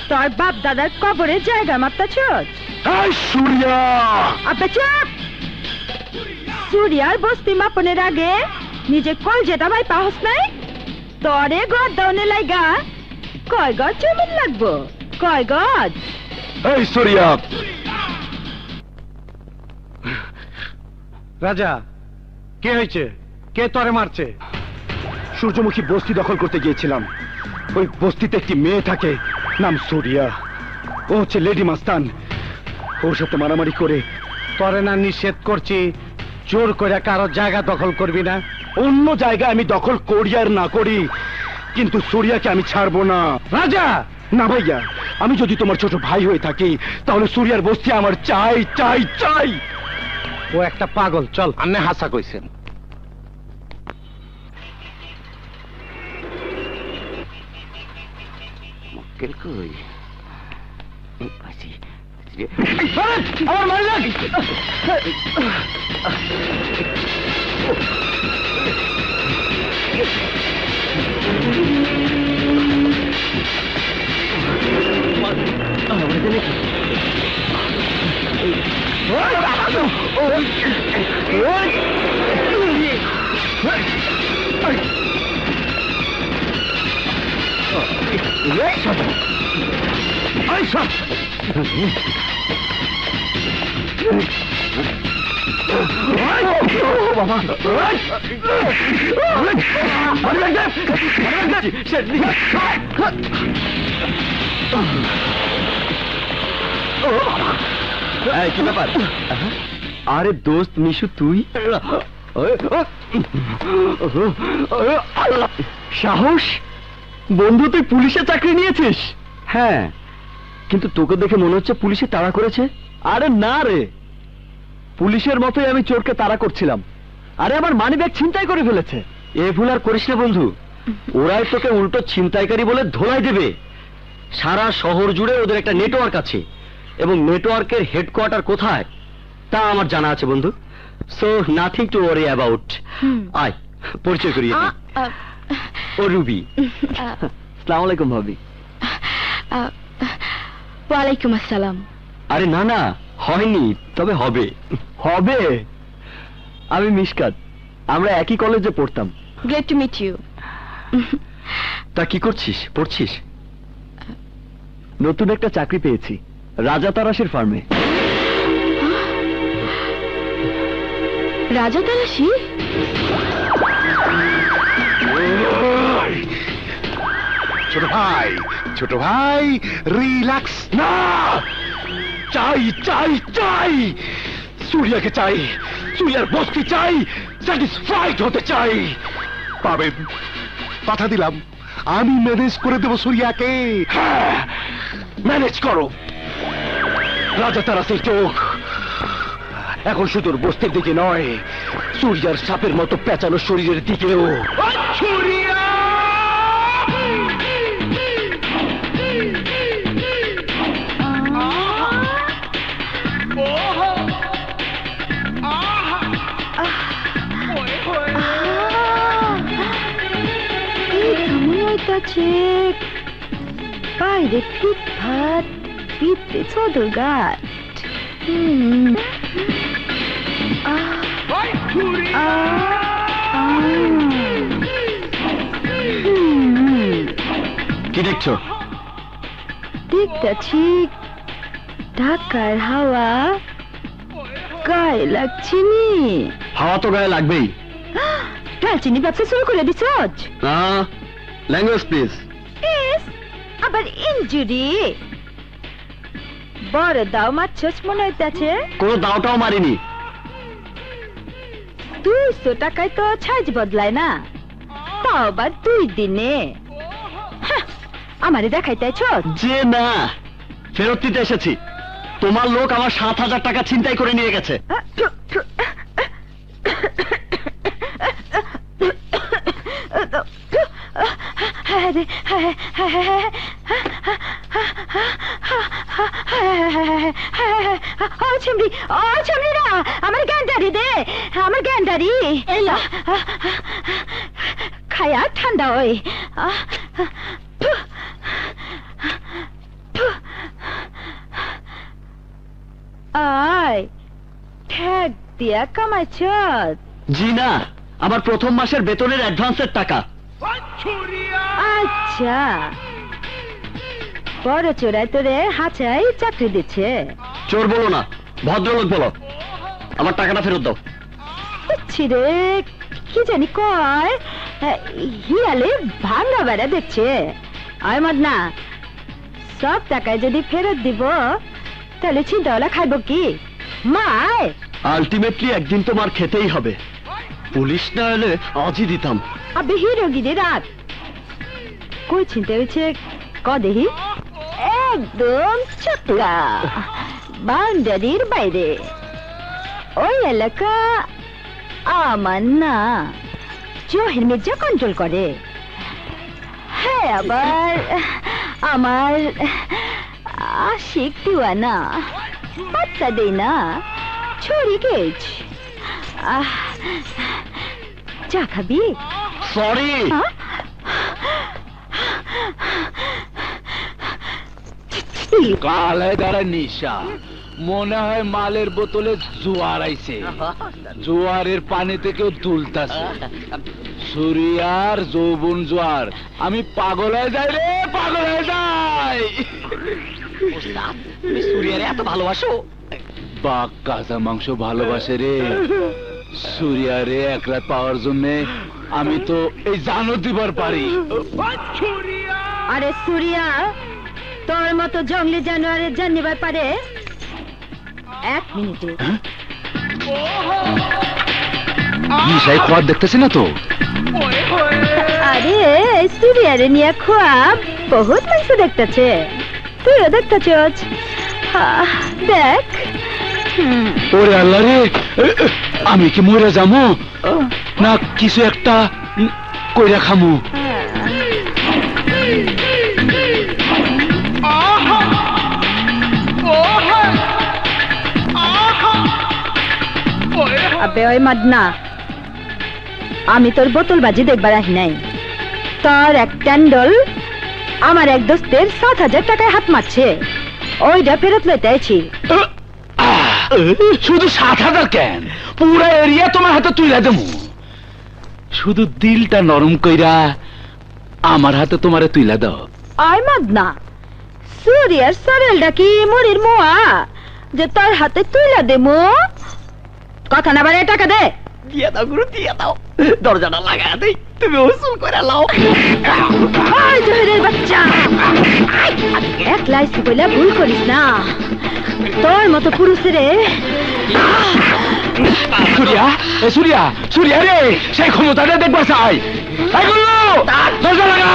তোর বাপ দাদার কবরে জায়গা মাপতাছ? সূর্যা সূর্যার বস্তি মাপনের আগে নিজে কল যেটা ভাই পাহস নাই? তরে গদ দাউনে লাইগা কয় গজ জমিন লাগবো? কয় গজ? এই সূর্যা! রাজা, কে হয়েছে? কে তরে মারছে? সূর্যমুখী বস্তি দখল করতে গিয়েছিলাম। ওই বস্তিতে একটি মেয়ে থাকে, নাম সূর্যা। ও হচ্ছে লেডি মাস্তান। ওর সাথে মারামারি করে। তরে না নিষেধ করছি জোর করে কারো জায়গা দখল করবি না? অন্য জায়গায় আমি দখল করি আর না করি, কিন্তু সূর্যাকে আমি ছাড়বো না। রাজা! না ভাইয়া, আমি যদি তোমার ছোট ভাই হয়ে থাকি তাহলে সূর্যার বস্তি আমার চাই চাই চাই। ও একটা পাগল। চল। আন্নে হাসা কইছেন। আমার মালিক! কি ব্যাপার? আরে দোস্ত মিশু, তুই? সাহস! বন্ধু, তুই পুলিশে চাকরি নিয়েছিস? হ্যাঁ, কিন্তু তোকে দেখে মনে হচ্ছে পুলিশে তাড়া করেছে। আরে না রে, পুলিশের মতোই আমি চোরকে তাড়া করছিলাম। আরে আমার মানিব্যাগ ছিনতাই করে ফেলেছে। এ ভুল আর করিস না বন্ধু, ওরাই তোকে উল্টো ছিনতাইকারী বলে ধোলাই দেবে। সারা শহর জুড়ে ওদের একটা নেটওয়ার্ক আছে, এবং নেটওয়ার্কের হেডকোয়ার্টার কোথায় তা আমার জানা আছে বন্ধু। So nothing to worry about. আয় পরিচয় করিয়ে দিই। ও রুবি। আসসালামু আলাইকুম ভাবি। ওয়ালাইকুম আসসালাম। আরে না না, হয়নি, তবে হবে। হবে? আমি মিশকাত, আমরা একই কলেজে পড়তাম। Great to meet you. তা কি করছিস? পড়ছিস? নতুন একটা চাকরি পেয়েছি, রাজা তারাশের ফার্মে। রাজা তারাশি? ছোট ভাই রিল্যাক্স। না, চাই চাই চাই, সূর্যাকে চাই, সূর্যার বস্তি চাই, স্যাটিসফাইড হতে চাই। পাবেন, কথা দিলাম আমি ম্যানেজ করে দেবো সুরিয়াকে। ম্যানেজ করো। রাজা তারাসের চোখ এখন শুধু বস্তির দিকে নয়, সূর্যার সাপের মতো পেঁচানো শরীরের দিকেও। বাইরে ফিট ভাত পিঠে চদর গাছ। কি দেখছো? দেখতেছি ঢাকার হাওয়া গায়ে লাগছে নি। হাওয়া তো গায়ে লাগবেই। ডালচিনি ব্যবসা শুরু করে দিছ? Language please. আবার ইনজুরি বড় দাও মারছস মনে হইতেছে। কোনো দাওটাও মারিনি। 200 টাকায় তো সাইজ বদলায় না, তাও আবার 2 দিনে। আমারে দেখাইতেছ যে না, ফেরত দিতে এসেছি। তোমার লোক আমার 7,000 টাকা ছিনতাই করে নিয়ে গেছে। আমার গ্যান্ডারি দে, আমার গ্যান্ডারি খায়া ঠান্ডা ওই। আয় ঠেক দিয়া কামাইছ? জি না, আমার প্রথম মাসের বেতনের অ্যাডভান্সের টাকা। আচ্ছা, বড় চোরাই তোরে হাঁচাই চাকরি দিচ্ছে। চোর বলো না, ভদ্রলোক বলো। আমার টাকাটা ফেরত দাও। বুঝছি রে, কি জানি কয় হিয়ালে ভাঙ্গা বেড়া দেখছে। আয় মদনা, সব টাকায় যদি ফেরত দিব তাহলে চিন্তাওয়ালা খাইব কি? মায় আলটিমেটলি একদিন তোমার খেতেই হবে। পুলিশ না এলে আজই দিতাম। আবে হিরোগিরি রাত কই চিনতে হয়েছে ক দেখি। একদম চকলা বাউন্ডারির বাইরে। ওই এলাকা আমার না, জহির মির্জা কন্ট্রোল করে। হ্যাঁ, আবার আমার আশিক দিওয়ানা, পাত্তা দেই না, ছড়ি গেছ। চা খাবি? সরি। কালে দাঁড়া নিশা, মনে হয় মালের বোতলে জোয়ার আইছে। জোয়ারের পানিতে কেউ তুলতাছে। সুরিয়ার যৌবন জোয়ার। আমি পাগল হয়ে যাই রে, পাগল হয়ে যাই। তুমি সুরিয়ারে এত ভালোবাসো? বাঘ কাঁচা মাংস ভালোবাসে রে। সুরিয়ারে এক রাত পাওয়ার জন্য আমি তো এই জানো দিবার পারি। আরে সুরিয়া তোর মতো জঙ্গলি জানোয়ারের জান নিবার পারে 1 মিনিটে। নিশাই খোয়ার দেখতেছি না তো। আরে সুরিয়ারে নিয়ে খোয়া বহুত মাংস দেখতেছে, তুইও দেখতেছস। দেখ। ওরে আল্লাহ রে, আমি কি মরে যাবো না কিছু একটা কইরা খামু? আবে ওই মাদনা, আমি তোর বোতলবাজি দেখবার আহি নাই। তোর এক ট্যান্ডল আমার এক দোস্তের 7,000 টাকায় হাত মারছে, ওইটা ফেরত লইতে আইছি। শুধু 7,000 কেন, পুরা এরিয়া তোমার হাতে তুইলা দেবো। শুধু দিলটা নরম কইরা আমার হাতে তোমারে তুইলা দাও। আয় মাদনা, সুরিয়ার সরেলটা কি মুড়ির মোয়া যে তোর হাতে তুইলা দেবো? কথা না বাড়ে টাকা দে। দিয়ে দাও গুরু, দিয়ে দাও। দরজাটা লাগায় দেই, তুমি উসুল করে লাও। আয় জহিরের বাচ্চা, এক লাইসি বলে ভুল করিস না। তোর মতো পুরুষেরে সুরিয়া সুরিয়া সুরিয়া রে সেই ক্ষমতাটা দেখবার চাই তাই বললো দরজা লাগা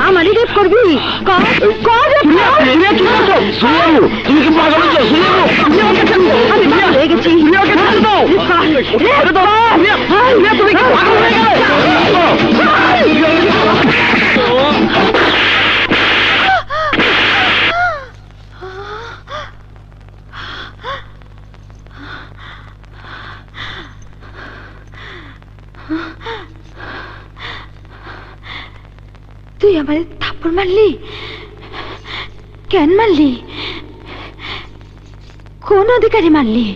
আমারই রেপ করবি তুমি কি পাগল হচ্ছ আমি পাগল হয়ে গেছি তুমি কি পাগল হয়ে গেলে তুই আমার থাপ্পড় মারলি কেন মারলি কোন অধিকারে মারলি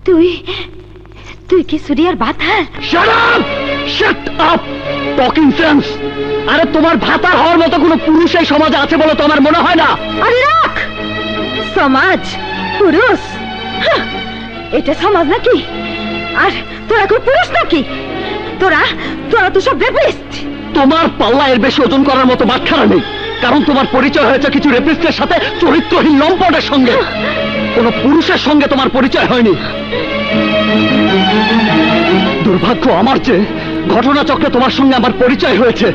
তুই তুই কি সুরিয়ার ভাতার শাট আপ টকিং সেন্স আরে তোমার ভাতার হওয়ার মতো কোনো পুরুষ এই সমাজে আছে বলে তো আমার মনে হয় না আরে রাখ সমাজ পুরুষ হাহ, এটা সমাজ নাকি আর তোরা কি পুরুষ নাকি তোরা তোরা তো সব রেপিস্ট তোমার পাল্লা এর বেশি ওজন করার মতো বাটখারা নেই কারণ তোমার পরিচয় হয়েছে কিছু রেপিস্টের সাথে চরিত্রহীন লম্পটের সঙ্গে কোনো পুরুষের সঙ্গে তোমার পরিচয় হয়নি দুর্ভাগ্য আমার যে ঘটনাচক্রে তোমার সঙ্গে আমার পরিচয় হয়েছে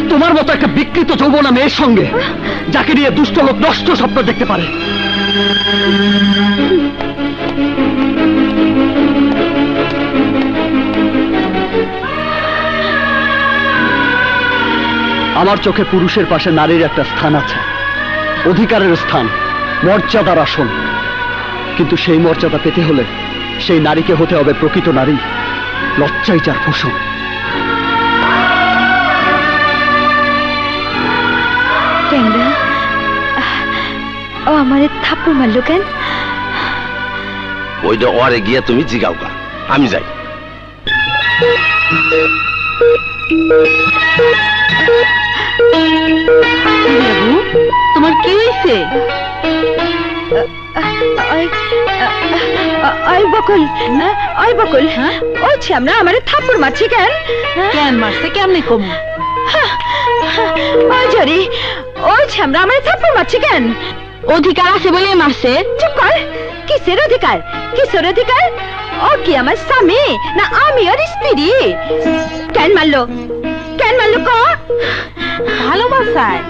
তোমার মতো একটা বিকৃত যৌবনা মেয়ের সঙ্গে যাকে নিয়ে দুষ্ট লোক নষ্ট স্বপ্ন দেখতে পারে আমার চোখে পুরুষের পাশে নারীর একটা স্থান আছে অধিকারের স্থান মর্যাদার আসন কিন্তু সেই মর্যাদা পেতে হলে সেই নারীকে হতে হবে প্রকৃত নারী লজ্জাই যার ভূষণ ও আমারে থাপ্পড় মারলো কেন ওইটা ওরে গিয়ে তুমি জিগাওগা আমি যাই তোমার কি হয়েছে বকুল ওই আমরা আমারে থাপ্পড় মারছি কেন কেন মারছে কেমনে কম ওই জরি ওই আমরা আমারে থাপ্পড় মারছি কেন অধিকার আছে বলে মারছে চুপ কর কিসের অধিকার কিসের অধিকার ও কি আমার স্বামী না আমি ওর স্ত্রী কেন মারলো ক ভালোবাসায়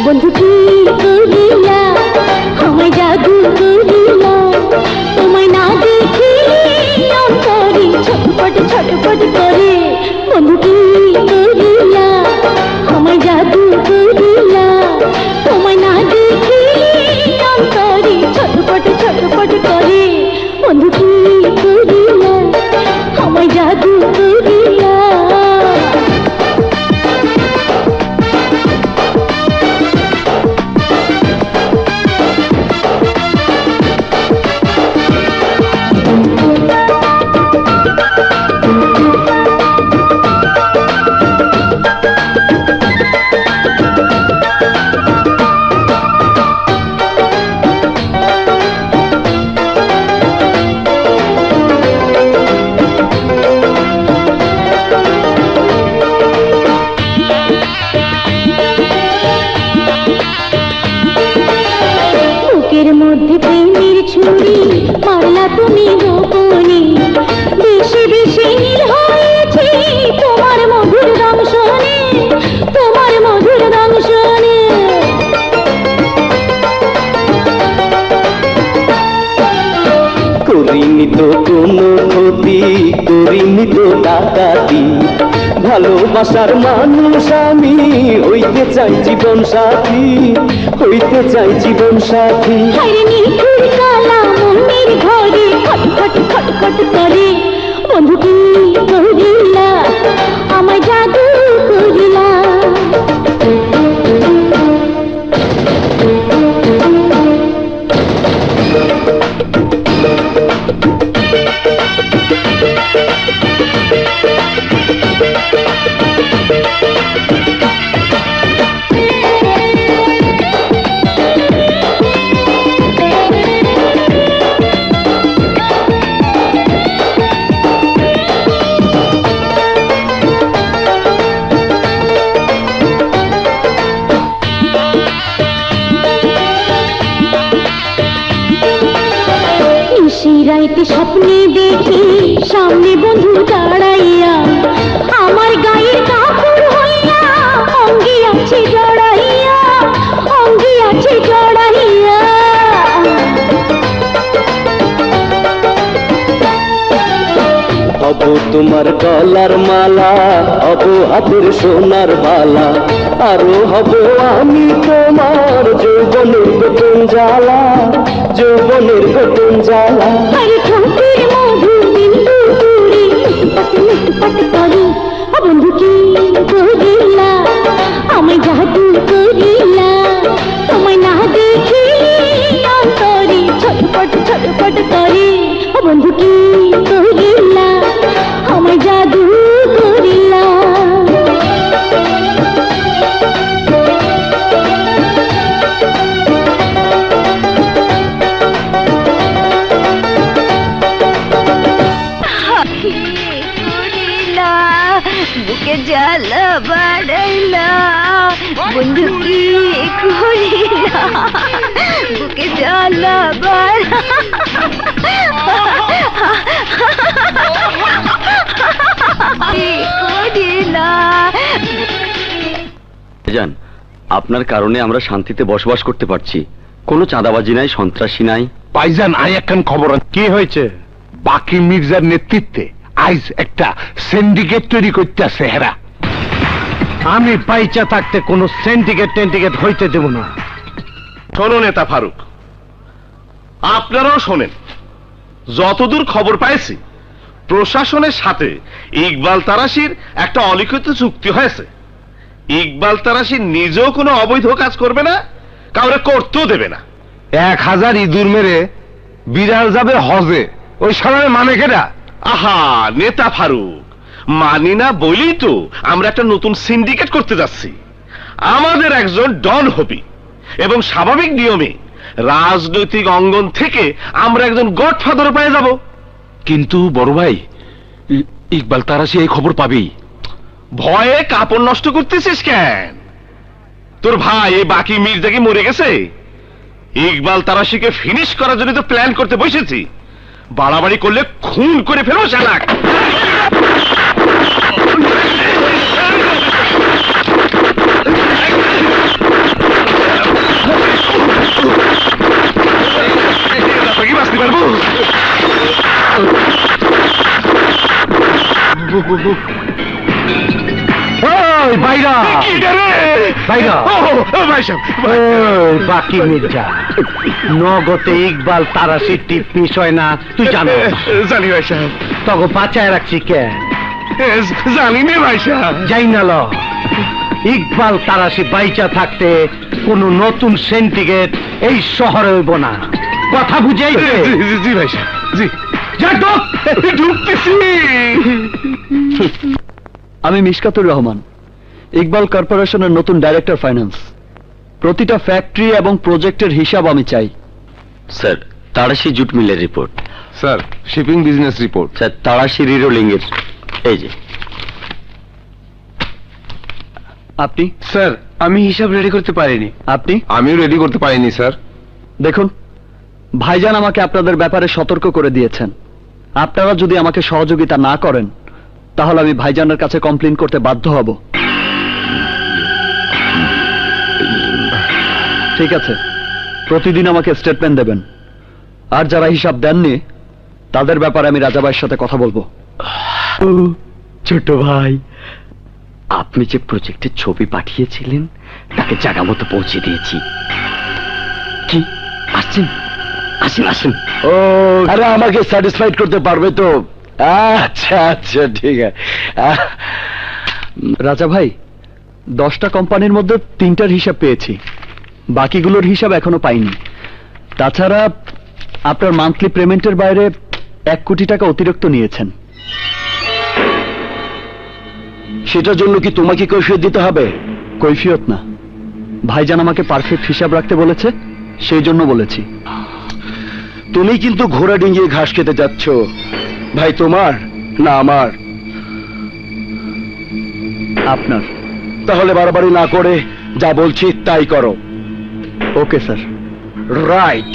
বন্ধু কি করিলা আমায় জাদু করিলা তোমায় না দেখি অন্তরে ছটপট ছটপট করে বন্ধু কি করিলা আমায় জাদু করিলা মধ্যে প্রেমের ছুরি মারলা তুমি গোপনে বেশি বেশি নীল হয়েছে তোমার মধুর দংশনে তোমার মধুর দংশনে করিনি তো কোনো ক্ষতি করিনি তো ডাকাতি ভালোবাসার মানুষ আমি হইতে চাই জীবন সাথী হইতে চাই জীবন সাথী হায়রে নিঠুর কালা মনের ঘরে খটখট খটখট করে বন্ধু কি করিলা আমায় জাদু করিলা রাইতে স্বপ্নে দেখি সামনে বন্ধু দাঁড়াইয়া আমার গায়ের কাপড় হইয়া অঙ্গে আছে জড়াইয়া অঙ্গে আছে জড়াইয়া হব তোমার গলার মালা হব হাতের সোনার বালা আরো হব আমি তোমার যৌবনের গোপন জ্বালা যৌবনের গোপন জ্বালা আরে ঠোঁটের মধু বিন্দু তুড়ি লুটপাট করি বন্ধু কি করিলা আমায় জাদু করিলা তোমায় না দেখিলে অন্তরে ছটপট ছটপট করে বন্ধু কি করিলা আমায় জাদু করিলা বুকে জ্বালা বাড়াইলা বন্ধু কি করিলা বুকে জ্বালা করিলা জান আপনার কারণে আমরা শান্তিতে বসবাস করতে পারছি কোনো চাঁদাবাজি নাই সন্ত্রাসী নাই ভাইজান আই একখান খবর আছে। কি হয়েছে? বাকি মির্জার নেতৃত্বে আইজ একটা সিন্ডিকেট তৈরি করতে আছে হেরা আমি বাইচা থাকতে কোনো সিন্ডিকেট হইতে দেব না। শোনো নেতা ফারুক, আপনারাও শোনেন, যতদূর খবর পাইছি প্রশাসনের সাথে ইকবাল তারাশির একটা অলিখিত চুক্তি হয়েছে। ইকবাল তারাশি নিজেও কোনো অবৈধ কাজ করবে না, কাউরে করতেও দেবে না। 1000 ইঁদুর মেরে বিড়াল যাবে হজে, ওই সালামে মানে কেডা? আহা নেতা ফারুক, মানি না বলেই তো আমরা একটা নতুন সিন্ডিকেট করতে যাচ্ছি। আমাদের একজন ডন হবি এবং স্বাভাবিক নিয়মে রাজনৈতিক অঙ্গন থেকে আমরা একজন গডফাদার পেয়ে যাব। কিন্তু বড় ভাই, ইকবাল তারাশি এই খবর পাবেই। ভয়ে কাপড় নষ্ট করতেছিস কেন? তোর ভাই এই বাকি মির্জা কি মরে গেছে? ইকবাল তারাশিকে ফিনিশ করার জন্য তো প্ল্যান করতে বসেছি। বাড়াবাড়ি করলে খুন করে ফেলো শালাক। কি বাঁচতে পারবো? ওই বাইরা বাইরা ভাই সাহেব, ওই বাকি মির্জা নগদে ইকবাল তারাশির টিপ মিস হয় না, তুই জানো? জানি ভাই সাহেব। তখন বাঁচায় রাখছি কে? জানি না ভাই সাহেব। যাই না ল, ইকবাল তারাশি বাইচা থাকতে কোন নতুন সিন্ডিকেট এই শহরে হইব না, কথা বুঝাইছে? জি ভাই সাহেব, জি। যা ঢুক। ঢুকতেছি। আমি মিশকাতুর রহমান, ইকবাল কর্পোরেশনের নতুন ডাইরেক্টর ফাইন্যান্স। প্রতিটা ফ্যাক্টরি এবং প্রজেক্টের হিসাব আমি চাই। স্যার তারাশি জুট মিলের report. Sir shipping business report. Sir Tarashi rerolling এর এই যে। আপনি? স্যার আমি হিসাব রেডি করতে পারিনি। আপনি? আমিও রেডি করতে পারিনি স্যার। দেখুন ভাইজান আমাকে আপনাদের ব্যাপারে সতর্ক করে দিয়েছেন। আপনারা যদি আমাকে সহযোগিতা না করেন তাহলে আমি ভাইজানের কাছে কমপ্লেইন করতে বাধ্য হব। ঠিক আছে, প্রতিদিন আমাকে স্টেটমেন্ট দেবেন, আর যারা হিসাব দেননি তাদের ব্যাপারে আমি রাজা ভাইয়ের সাথে কথা বলবো। ছোট ভাই, আপনি যে প্রজেক্টের ছবি পাঠিয়েছিলেন তাকে জায়গা মতো পৌঁছে দিয়েছি। কি আসছেন? আসেন আসেন। ও আরে আমাকে স্যাটিসফাইড করতে পারবে তো? আচ্ছা আচ্ছা ঠিক আছে। রাজা ভাই, 10টা কোম্পানির মধ্যে 3টার হিসাব পেয়েছি, বাকিগুলোর হিসাব এখনো পাইনি। তাছাড়া আপনার মান্থলি পেমেন্টের বাইরে 1 কোটি টাকা অতিরিক্ত নিয়েছেন। সেটার জন্য কি তোমাকে কৈফিয়ত দিতে হবে? কৈফিয়ত না, ভাইজান আমাকে পারফেক্ট হিসাব রাখতে বলেছে, সেই জন্য বলেছি। তুমি কিন্তু ঘোড়া ডিঙিয়ে ঘাস খেতে যাচ্ছ। ভাই তোমার না আমার? আপনার। তাহলে বাড়াবাড়ি না করে যা বলছি তাই করো। Okay sir. রাইট।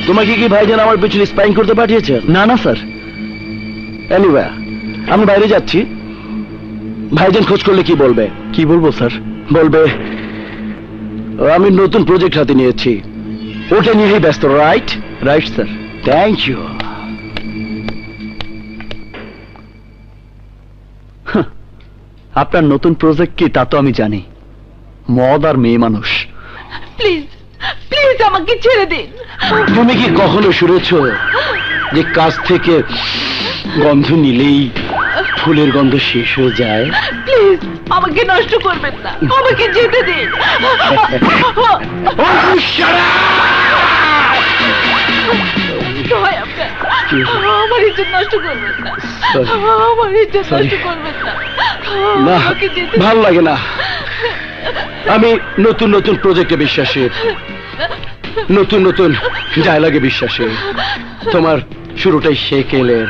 তোমাকে কি ভাইজান আমার পিছনে স্পাইং করতে পাঠিয়েছে? না না স্যার। এনিওয়ে, আমি বাইরে যাচ্ছি, ভাইজান খোঁজ করলে কি বলবে? কি বলবো স্যার? বলবে আমি নতুন প্রজেক্ট হাতে নিয়েছি, ওটা নিয়েই ব্যস্ত। Right? Right sir. Thank you. আপনার নতুন প্রজেক্ট কি তা তো আমি জানি, মদ আর মেয়ে মানুষ। প্লিজ প্লিজ আমাকে ছেড়ে দিন। তুমি কি কখনো শুনেছ যে কাছ থেকে গন্ধ নিলেই ফুলের গন্ধ শেষ হয়ে যায়? প্লিজ আমাকে নষ্ট করবেন না, আমাকে যেতে দিন। দোহাই আপনার, আমার ইজ্জত নষ্ট করবেন না, আমার ইজ্জত নষ্ট করবেন না, না, আমাকে যেতে ভাল লাগে না। আমি নতুন নতুন প্রজেক্টে বিশ্বাসী, নতুন নতুন ডায়লগে বিশ্বাসী। তোমার শুরুটাই সেকেলের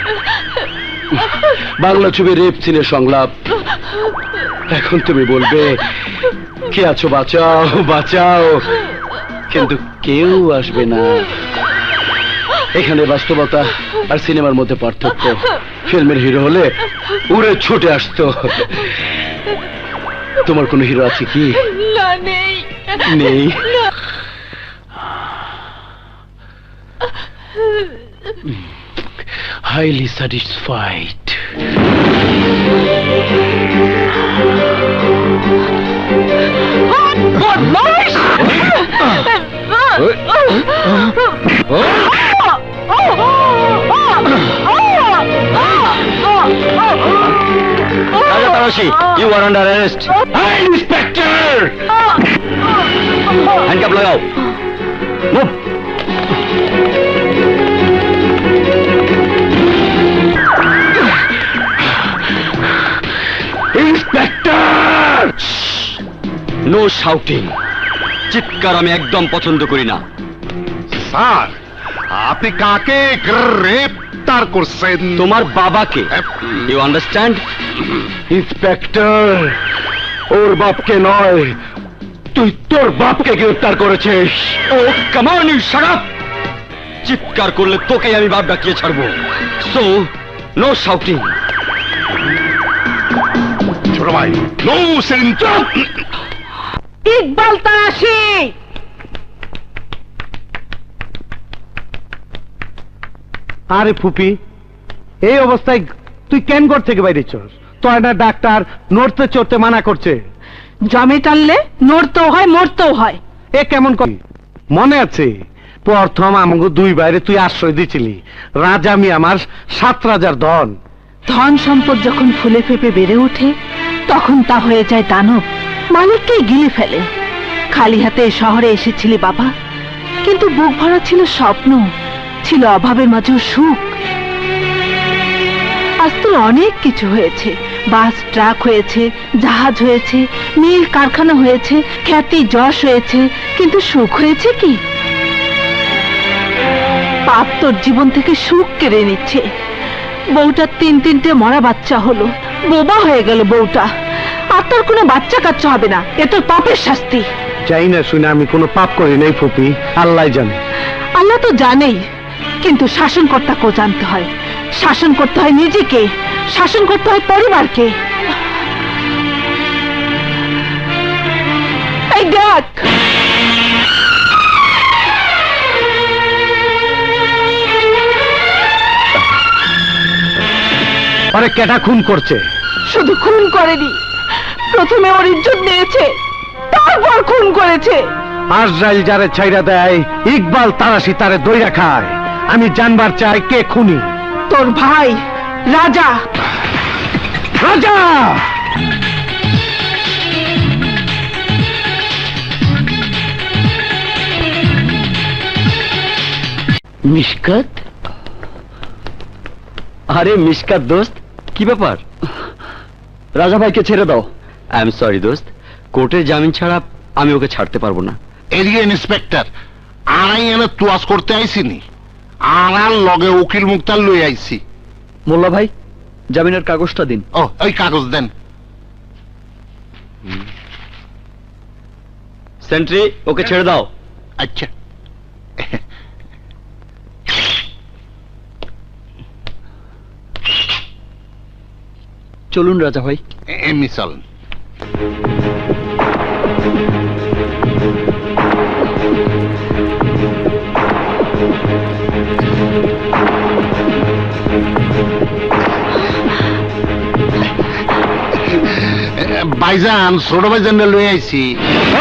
বাংলা ছবি রেপ সিনের সংলাপ। এখন তুমি বলবে কে আছো বাঁচাও বাঁচাও, কিন্তু কেউ আসবে না। এখানে বাস্তবতা আর সিনেমার মধ্যে পার্থক্য। ফিল্মের হিরো হলে উড়ে ছুটে আসতো, তোমার কোনো হিরো আছে কি? না, নেই নেই। Highly satisfied. You are under arrest. Hey, Inspector! Handcuff लगाओ. Move. Inspector! No shouting. চিৎকার আমি একদম পছন্দ করি না। স্যার, আপনি কাকে গ্রেপ্তার করছেন? তোমার বাবাকে। You understand? ইন্সপেক্টর, ওর বাপকে নয়, তুই তোর বাপকে গ্রেফতার করেছিস। Oh come on, you shut up. চিৎকার করলে তোকে আমি বাপ ডাকিয়ে ছাড়বো। So no shouting. ছোট ভাই, নো সেন্টার। ইকবাল তারাশি, আরে ফুপি, এই অবস্থায় তুই কেন ঘর থেকে বাইরে চস? তো একটা ডাক্তার নড়তে চড়তে মানা করছে। জমে টানলে নড়তেও হয় মরতেও হয়। এ কেমন করি? মনে আছে প্রথম আমাকে 2 বাইরে তুই আশ্রয় দিছিলি, রাজা আমি আমার 7 রাজার ধন। ধন সম্পদ যখন ফুলে ফেপে বেড়ে ওঠে তখন তা হয়ে যায় দানব, মালিককেই গিলে ফেলে। খালি হাতে এই শহরে এসেছিলি বাবা, কিন্তু বুক ভরা ছিল স্বপ্ন, ছিল অভাবের মাঝেও সুখ। আজ তো অনেক কিছু হয়েছে, বাস ট্রাক হয়েছে, জাহাজ হয়েছে, মিল কারখানা হয়েছে, খ্যাতি যশ হয়েছে, কিন্তু সুখ হয়েছে কি? পাপ তোর জীবন থেকে সুখ কেড়ে নিচ্ছে। বউটার 3-3টে মরা বাচ্চা হলো, বোবা হয়ে গেল বউটা। আর তোর কোনো বাচ্চা কাচ্চা হবে না, এ তোর পাপের শাস্তি। যাই না শুনে আমি কোনো পাপ করি নাই ফুপি, আল্লাহ জানে। আল্লাহ তো জানেই, কিন্তু শাসনকর্তাকেও জানতে হয়। শাসন করতে হয় নিজেকে, শাসন করতে হয় পরিবারকে। এই দেখ, আরে কেটা খুন করছে? শুধু খুন করেনি, প্রথমে ওর ইজ্জত নিয়েছে, তারপর খুন করেছে। আজরাইল যারে ছাইরা দেয়, ইকবাল তারাশি তারে দইরা খায়। আমি জানবার চাই কে খুনি। তোর ভাই রাজা। রাজা! মিশকাত? আরে মিশকাত দোস্ত, কি ব্যাপার? রাজা ভাইকে ছেড়ে দাও। আই এম সরি দোস্ত, কোর্টের জামিন ছাড়া আমি ওকে ছাড়তে পারবো না। এরিয়া ইন্সপেক্টর আড়াই এনে তুয়াজ করতে আইসিনি, আর লগে উকিল মুক্তার লই আইছি। মোল্লা ভাই, জামিনের কাগজটা দিন। ও, ওই কাগজ দেন। সেন্ট্রি, ওকে ছেড়ে দাও। আচ্ছা, চলুন রাজা ভাই। এমনি চলেন। ভাইজান, ছোট ভাইজান লই আইছি।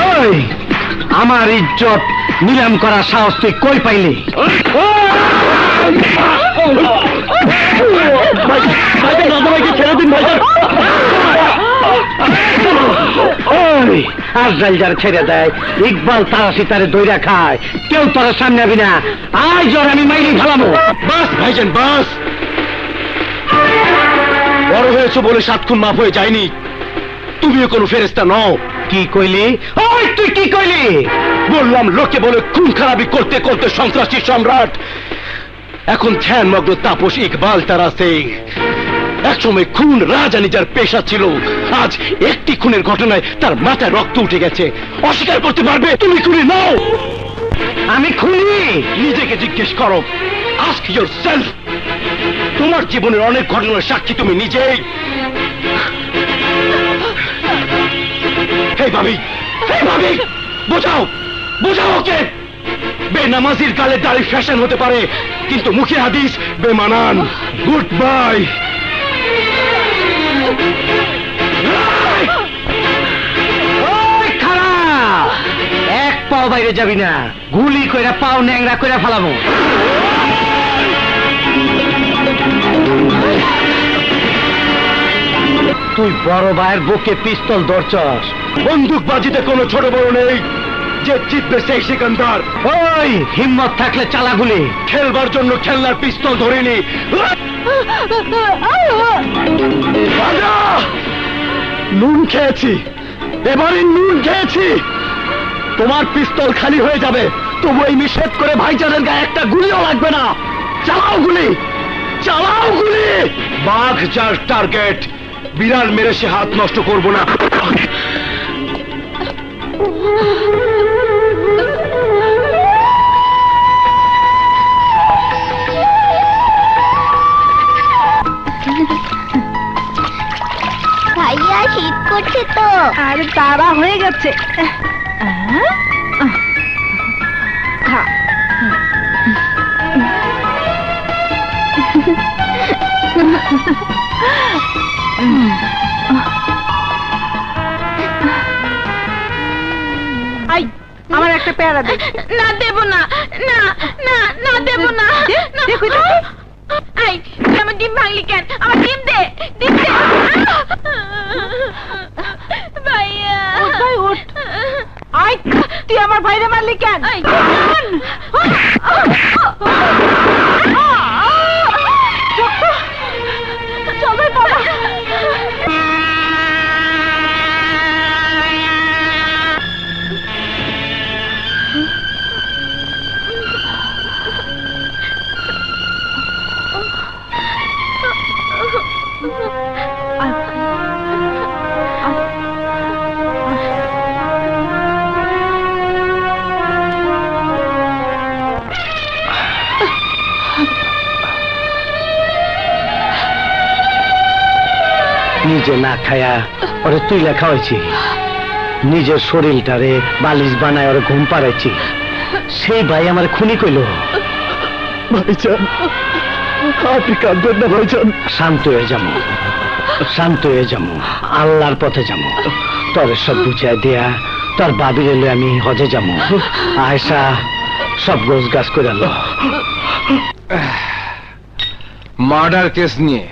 ওই, আমার ইজ্জত নিলাম করার সাহস তুই কই পাইলি? ওই, আজরাইল যার ছেড়ে দেয়, ইকবাল তারাশি তারে দইরা খায়, কেউ তোর সামনে আবি না। আজ জ্বর আমি মাইরি ফেলামো। বাস ভাইজান বাস, বড় হয়েছো বলে 7 খুন মাফ হয়ে যায়নি। তুমিও কোনো ফেরেশতা নও। কি কইলি? ওই তুই কি কইলি? বললাম লোকে বলে খুন খারাপি করতে করতে সন্ত্রাসী সম্রাট, এখন ধ্যানমগ্ন তাপস ইকবাল তারা সিং। একসময় খুন রাজানি যার পেশা ছিল, আজ একটি খুনের ঘটনায় তার মাথায় রক্ত উঠে গেছে। অস্বীকার করতে পারবে তুমি খুনি নও? আমি খুনি? নিজেকে জিজ্ঞেস করো, আস্ক ইয়োরসেলফ। তোমার জীবনের অনেক ঘটনার সাক্ষী তুমি নিজেই। হে ভাবি, হে ভাবি, বোঝাও বোঝাও ওকে। বেনামাজির গালে দাড়ি ফ্যাশন হতে পারে, কিন্তু মুখে হাদিস বেমানান। Good bye. ওই খাড়া, এক পাও বাইরে যাবি না, গুলি কইরা পাও ন্যাংরা কইরা ফেলাবো। তুই বড় ভাইয়ের বুকে পিস্তল ধরছস। বন্দুকবাজিতে কোনো ছোট বড় নেই, যে জিতবে সেই সিকান্দার। ওই, হিম্মত থাকলে চালা গুলি। খেলবার জন্য খেলনার পিস্তল ধরিনি। রাজা, নুন খেয়েছি, এবারে নুন খেয়েছি। তোমার পিস্তল খালি হয়ে যাবে, তবু এই নিষেধ করে ভাইজানের গায়ে একটা গুলিও লাগবে না। চালাও গুলি, চালাও গুলি। বাঘ যার টার্গেট, বিড়াল মেরে সে হাত নষ্ট করব না। ভাইয়া, শীত করছে তো। আরে তারা হয়ে গেছে। খা। আই, আমার একটা পেয়ারা দে। না দেব না, না না না দেব না। দেখো আই, তুই আমার ডিম ভাঙলি কেন? আমার ডিম দে, ডিম দে। ভাইয়া, ওঠ ভাই, ওঠ। আই, তুই আমার ভাইরে মারলি কেন? আই, চল ভাই, বাবা। নিজে না খায়া ওরে তুইলা খাওয়াইছি, নিজের শরীরটারে বালিশ বানায় ওরে ঘুম পাড়াইছি, সেই ভাই আমার খুনি কইল। ভাইজান, আপনি কাঁদবেন না ভাইজান। শান্ত হয়ে যাবো, শান্ত হয়ে যাবো, আল্লাহর পথে যাবো। তোর সব বুঝাই দেয়া তোর বাবির এলে আমি হজে যাবো। আয়সা সব গোছ গাছ করে আলো। মার্ডার কেস নিয়ে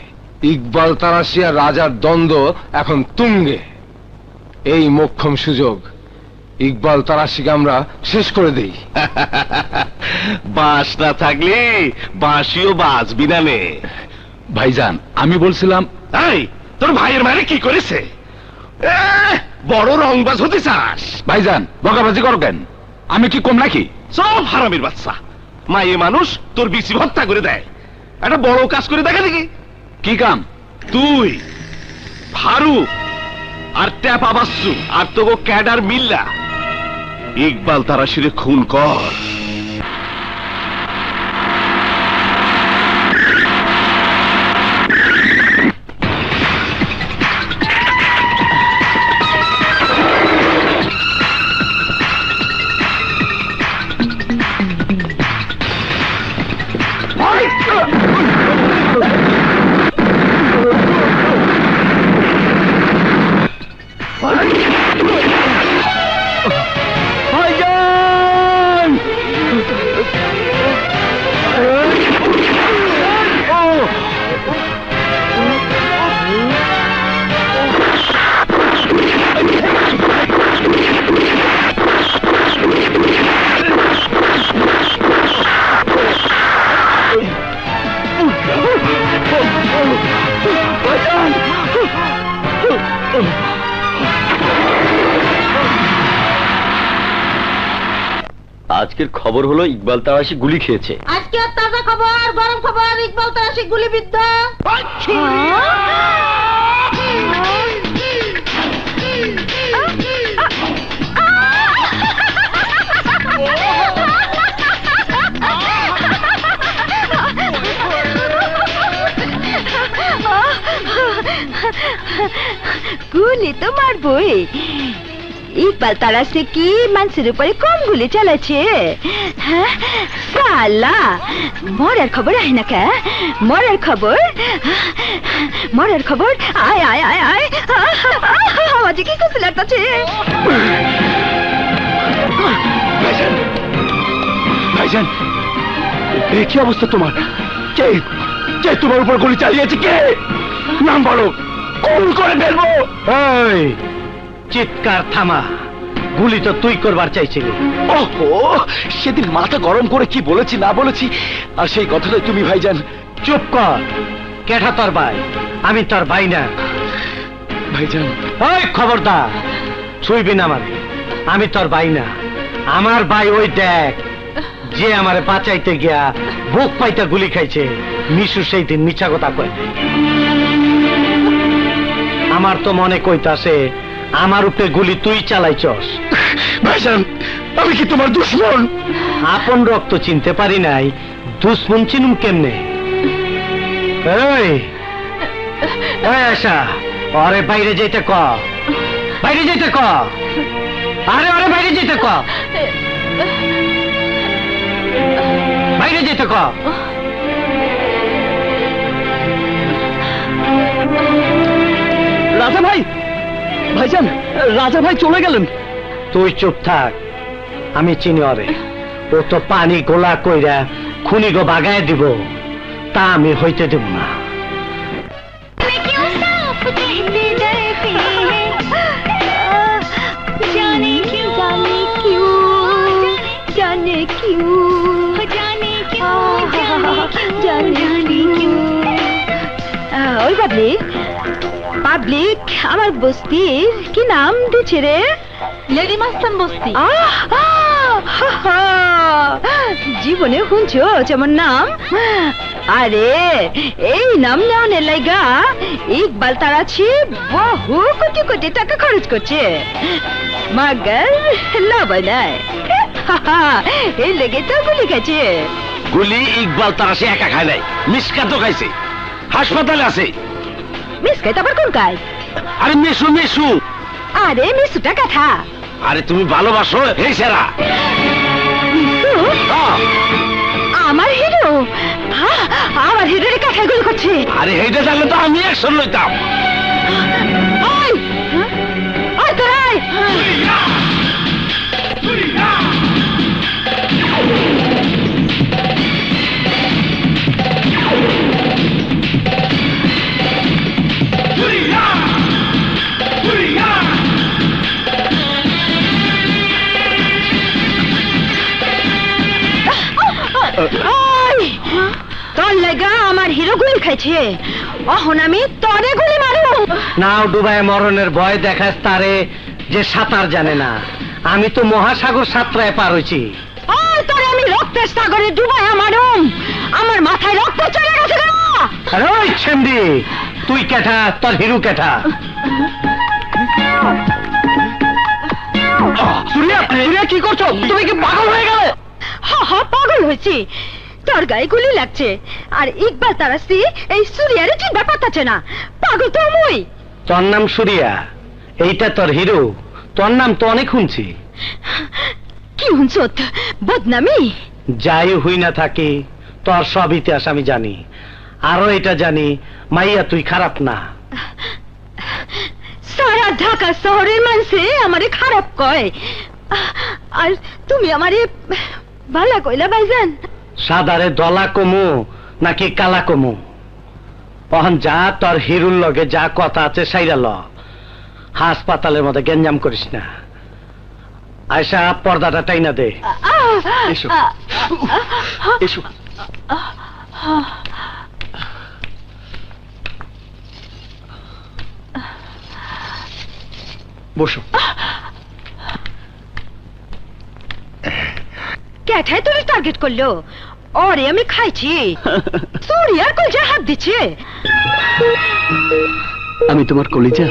ইকবাল তারাশি আর রাজার দ্বন্দ্ব এখন তুঙ্গে। এই মোক্ষম সুযোগ, ইকবাল তারাশিকে আমরা শেষ করে দেই। বাস না থাকলে বাঁশিও বাজবি না নে। ভাইজান, আমি বলছিলাম এই তোর ভাইয়ের মারে কি করেছে? বড় রংবাজ হতে চাস? ভাইজান বকাবাজি করো কেন? আমি কি কম নাকি? সব হারামির বাচ্চা। মায়ে মানুষ তোর বিসি হত্যা করে দেয়, একটা বড় কাজ করে দেখা দেখি। কি কাম? তুই ফারুক আর ট্যাপা বাচ্চু আর তোকে ক্যাডার মিল্লা ইকবাল তারাশিরে খুন কর। আজকের খবর হলো ইকবাল তারাশি গুলি খেয়েছে। আজকে তাজা খবর, গরম খবর, ইকবাল তারাশি গুলিবিদ্ধ। গুলি তো মারবই, ইকবাল তারাশি কি মানুষের উপরে কম গুলি চালাচ্ছে? সালা মরার খবর আয় না কে? মরার খবর, মরার খবর আয় আয় আয় আয়। আমার কি খুশি লাগতেছে। ভাইজান, ভাইজান, এ কি অবস্থা তোমার? কে কে তোমার উপর গুলি চালিয়েছে? কে? নাম বলো, খুন করে ফেলবো। এই চিৎকার থামা, গুলি তো তুই করবার চাইছিলি। ওহো, সেদিন মাথা গরম করে কি বলেছি না বলেছি, আর সেই কথাটাই তুমি ভাইজান। চুপ কর, কেঠা তোর ভাই? আমি তোর ভাই না ভাইজান। ওই খবরদার, ছুঁইবি না আমারে, আমি তোর ভাই না। আমার ভাই ওই দেখ, যে আমারে বাঁচাইতে গিয়া বুক পাইতে গুলি খাইছে। মিশু সেই দিন মিছা কথা কয়। আমার তো মনে কইতাছে আমার উপরে গুলি তুই চালাইছস। ভাইজান, আমি কি তোমার দুশমন? আপন রক্ত চিনতে পারি নাই, দুশ্মন চিনুম কেমনে? এই আশা, আরে বাইরে যেতে ক, বাইরে যেতে ক, আরে আরে বাইরে যেতে ক, বাইরে যেতে ক। রাজা ভাই, ভাইজান, রাজা ভাই চলে গেলেন। তুই চুপ থাক, আমি চিনি ওরে। ও তো পানি গোলা কইরা খুনি গো বাগায় দিব, তা আমি হইতে দেব না। ওই পাবলিক, পাবলিক আমার বস্তির কি নাম দিচ্ছে রে? লেডি মাস্তান বস্তি। জীবনে শুনছো যেমন নাম? আরে এই নাম নেওয়ার লাইগা ইকবাল তারাশি বহু কোটি কোটি টাকা খরচ করছে, মাগার লাভ নাই। এই লেগে তো গুলি খাচ্ছে। গুলি ইকবাল তারাশি একা খায় নাই, মিসকাত খাইছে, হাসপাতালে আছে। মিস খাইতে আবার কোন কাজ? আরে মিশু মিশু, আরে মিসুটা কথা। আরে তুমি ভালোবাসো এই সেরা। মিসু? আমার হিরো? আমার হিরোর কথাগুলো করছে। আরে এইটা জানলে তো আমি অ্যাকশন লইতাম। ওই ওই তোরাই তোর লেগা আমার হিরো গুলি খাইছে, অহন আমি তোরে গুলি মারু। নাও ডুবায় মরণের ভয় দেখাস তারে যে সাঁতার জানে না। আমি তো মহাসাগর সাঁতরায় পার হইছি। ওই তোরে আমি রক্তের সাগরে ডুবায় মারুম, আমার মাথায় রক্ত চলে গেছে কেন? আরে ওই ছেমডি, তুই কেঠা, তোর হিরু কেঠা? সুরিয়া, সুরিয়া কি করছো? তুমি কি পাগল হয়ে গেলে? হা পাগল হয়েছি। তোর গায়ে গুলি লাগছে আর ইকবাল তারাসি এই সুরিয়ারে চিনতে পারতাছে না। পাগল তো মুই। তোর নাম সুরিয়া, এইটা তোর হিরো? তোর নাম তো অনেক শুনছি। কি হুনছত? বদনামি? যাই হই না থাকি, তোর সব ইতিহাস আমি জানি। আরো এটা জানি, মাইয়া তুই খারাপ না। সারা ঢাকা শহরের মানুষে আমারে খারাপ কয়, আর তুমি আমারে ভালা কইলা ভাইজান। সাদারে দলা কমু নাকি কালা কমু? অহন যা, তোর হিরুর লগে যা কথা আছে সাইরা ল। হাসপাতালের মধ্যে গেঞ্জাম করিস না। আয়সা পর্দাটা টাইনা দে। এসো এসো। বসো। ক্যাঠায় তোরে টার্গেট করলো? ওরে আমি খাইছি। সুরিয়ার কলজা হাত দিচ্ছে। আমি তোমার কলিজা?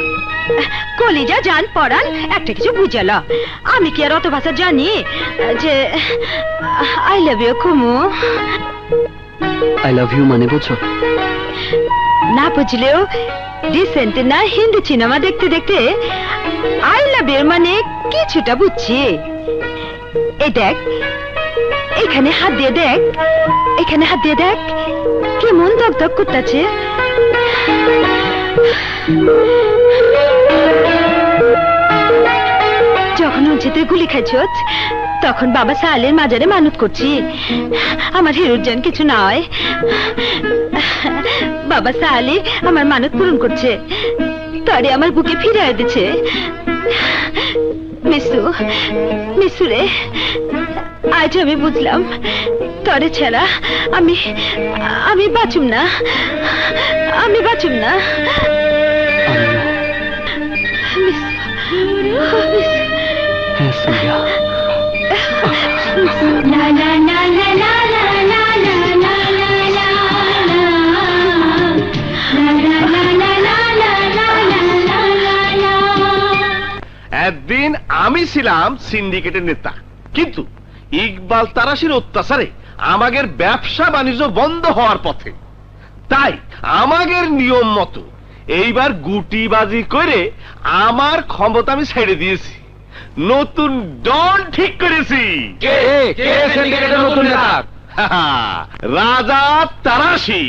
কলিজা জান পড়ান একটা কিছু বুঝালা। আমি কি আর অত ভাষা জানি যে I love you Kumu? I love you মানে বুঝো? না বুঝলেও রিসেন্ট না হিন্দি সিনেমা দেখতে দেখতে আই লাভ ইউ মানে কিছুটা বুঝছি। এই দেখ, এখানে হাত দিয়ে দেখ, এখানে হাত দিয়ে দেখ, কেমন দক দক করতেছে। যখন হচ্ছে তুই গুলি খাইছ, তখন বাবা সালের মাজারে মানত করছি আমার হিরোর যেন কিছু না হয়। বাবা সালে আমার মানত পূরণ করছে, তরে আমার বুকে ফিরিয়ে দিচ্ছে। মিসু, মিসু রে, আজ আমি বুঝলাম তরে ছাড়া আমি বাঁচুম না, আমি বাঁচুম না। হ্যাঁ সুরিয়া। একদিন আমি ছিলাম সিন্ডিকেটের নেতা, কিন্তু ইকবাল তারাশির অত্যাচারে আমাদের ব্যবসা বাণিজ্য বন্ধ হওয়ার পথে। তাই আমাদের নিয়ম মতো এইবার গুটিবাজি করে আমার ক্ষমতা আমি ছেড়ে দিয়েছি। নতুন ডন ঠিক করেছি। রাজা তারাশি।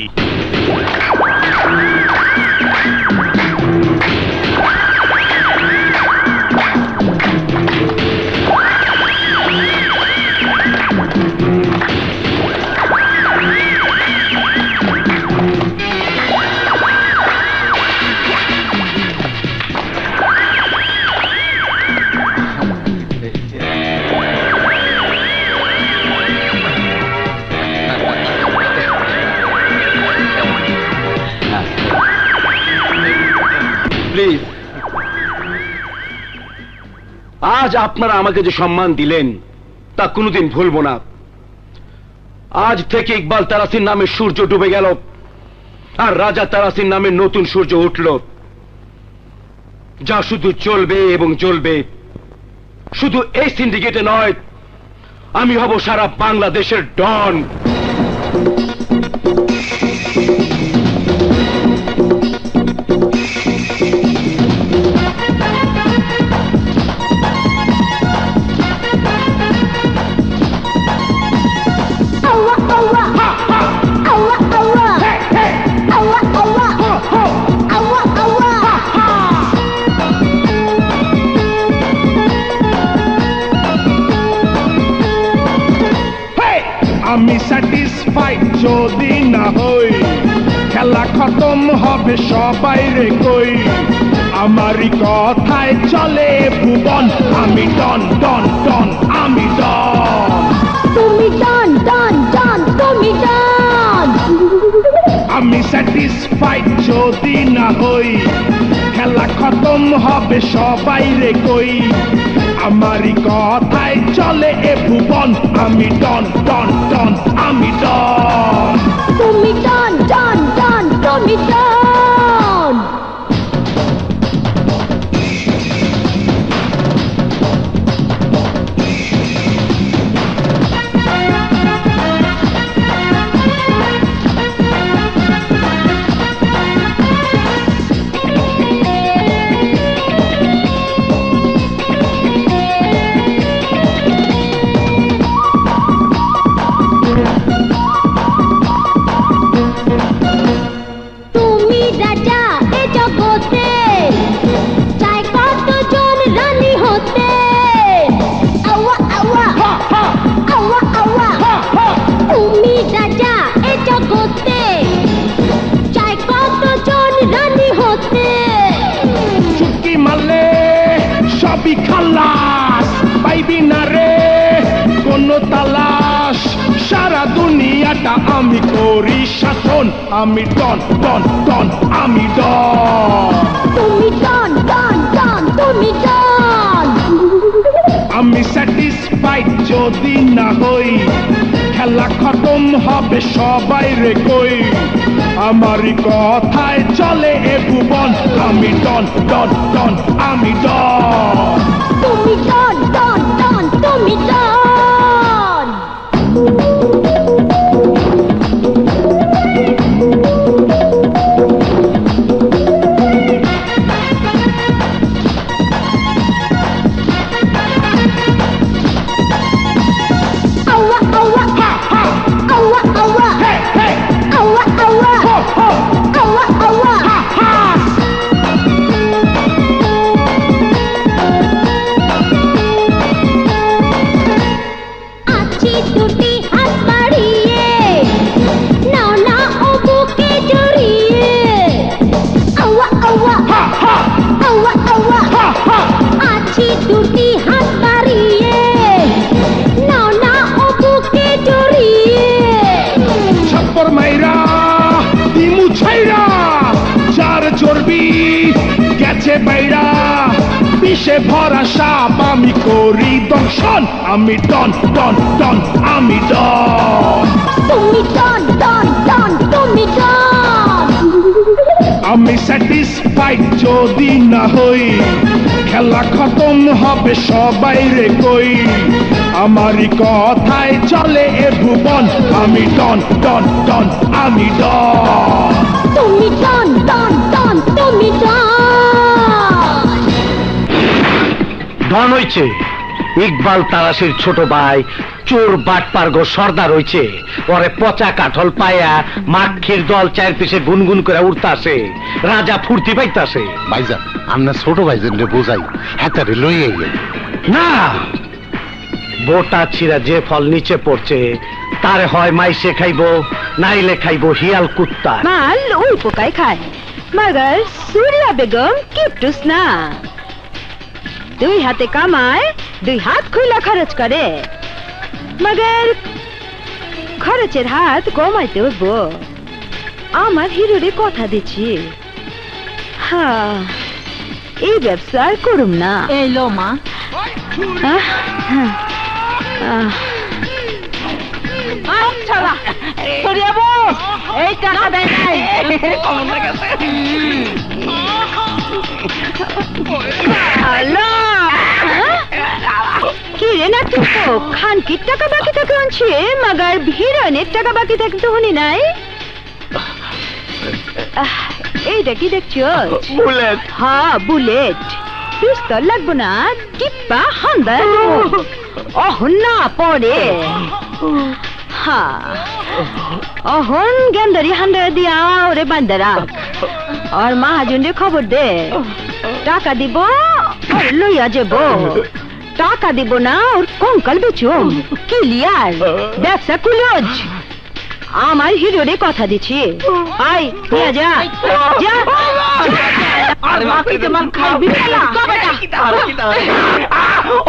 প্লিজ, আজ আপনারা আমাকে যে সম্মান দিলেন তা কোনোদিন ভুলবো না। আজ থেকে ইকবাল তারাসির নামে সূর্য ডুবে গেল, আর রাজা তারাসির নামে নতুন সূর্য উঠল, যা শুধু চলবে এবং চলবে। শুধু এই সিন্ডিকেটে নয়, আমি হব সারা বাংলাদেশের ডন। যদি না হই খেলা খতম হবে সবাই রে কই আমারই কথায় চলে ভুবন আমি ডন ডন ডন আমি ডন তুমি ডন ডন ডন তুমি ডন আমি স্যাটিসফাইড যদি না হই খেলা খতম হবে সবাই রে কই আমারই কথায় চলে এ ভুবন আমি ডন ডন ডন আমি ডন তুমি ডন ডন ডন তুমি ডন তুমি রাজা এ জগতে চাই কতজন রানী হতে আওয়া আওয়া আওয়া আওয়া তুমি রাজা এ জগতে চাই কতজন রানী হতে চুটকি মারলে সবই খালাস পাইবি না রে কোনো তালাশ সারা দুনিয়াটা আমি করি শাসন আমি ডন ডন ডন আমি ডন তুমি ডন ডন ডন তুমি ডন আমি স্যাটিসফাইড যদি না হই খেলা খতম হবে সবাই রে কই আমারই কথায় চলে এ ভুবন আমি ডন ডন ডন আমি ডন তুমি ডন ডন ডন তুমি ডন আওয়া আওয়া আওয়া আওয়া আওয়া আওয়া আওয়া আওয়া আছি দুটি হাত বাড়িয়ে নাও না ও বুকে জড়িয়ে আওয়া আওয়া আওয়া আওয়া আছি দুটি হাত বাড়িয়ে নাও না ও বুকে জড়িয়ে ছাপ্পর মাইরা দিমু ছাইরা চার চর্বি গেছে বাইরা বিষে ভরা সাপ আমি করি দর্শন আমি ডন ডন ডন আমি ডন তুমি ডন ডন ডন তুমি ডন আমি স্যাটিসফাইড যদি না হই খেলা খতম হবে সবাই রে কই আমারই কথায় চলে এ ভুবন আমি ডন ডন ডন আমি ডন তুমি ডন ডন ডন তুমি ডন ডন হইছে ইকবাল তারাশির ছোট ভাই চোর বাটপার গো সর্দার হইছে পরে পচা কাঠল পায়া মাখির দল চায়ের পিছে গুনগুন করে উঠতাছে রাজা ফুর্তি পাইতাছে ভাইজান আমরা ছোট ভাইজান রে বোঝাই হাতারে লইয়ে গেল না বোটা ছিঁড়া যে ফল নিচে পড়ছে তার হয় মাইসে খাইবো নাইলে খাইবো হিয়াল কুত্তা মাল ওই পোকায় খায় মগর সুরিয়া বেগম কিপটুস না দুই হাতে কামায় দুই হাত খুলা খরচ করে মগর খরচের হাত কমাইতে হইব আমার হিরোরে কথা দিচ্ছি হ্যাঁ এই ব্যবসা আর করুম না এই লো মা এই টাকা দেয় নাই কি রে না তুই তো খানকির টাকা বাকি থাকে আনছে মাগার হিরোইনের টাকা বাকি থাকে তো শুনি নাই এইটা কি দেখছো বুলেট হ্যাঁ বুলেট পিস্তল লাগবো না টিপ্পা হান্দা অহন না পড়ে হ্যাঁ অহন গেন্দারি হান্দা দিয়া ওরে বান্ধা রাখ আর মহাজনরে খবর দে টাকা দিব আর লইয়া যাব টাকা দিব না ওর কঙ্কাল বেচুম ক্লিয়ার ব্যবসা কুলজ আমার হিরোরে কথা দিছি আই নিয়ে যা যা আরে বাপরে তোমার খাবি না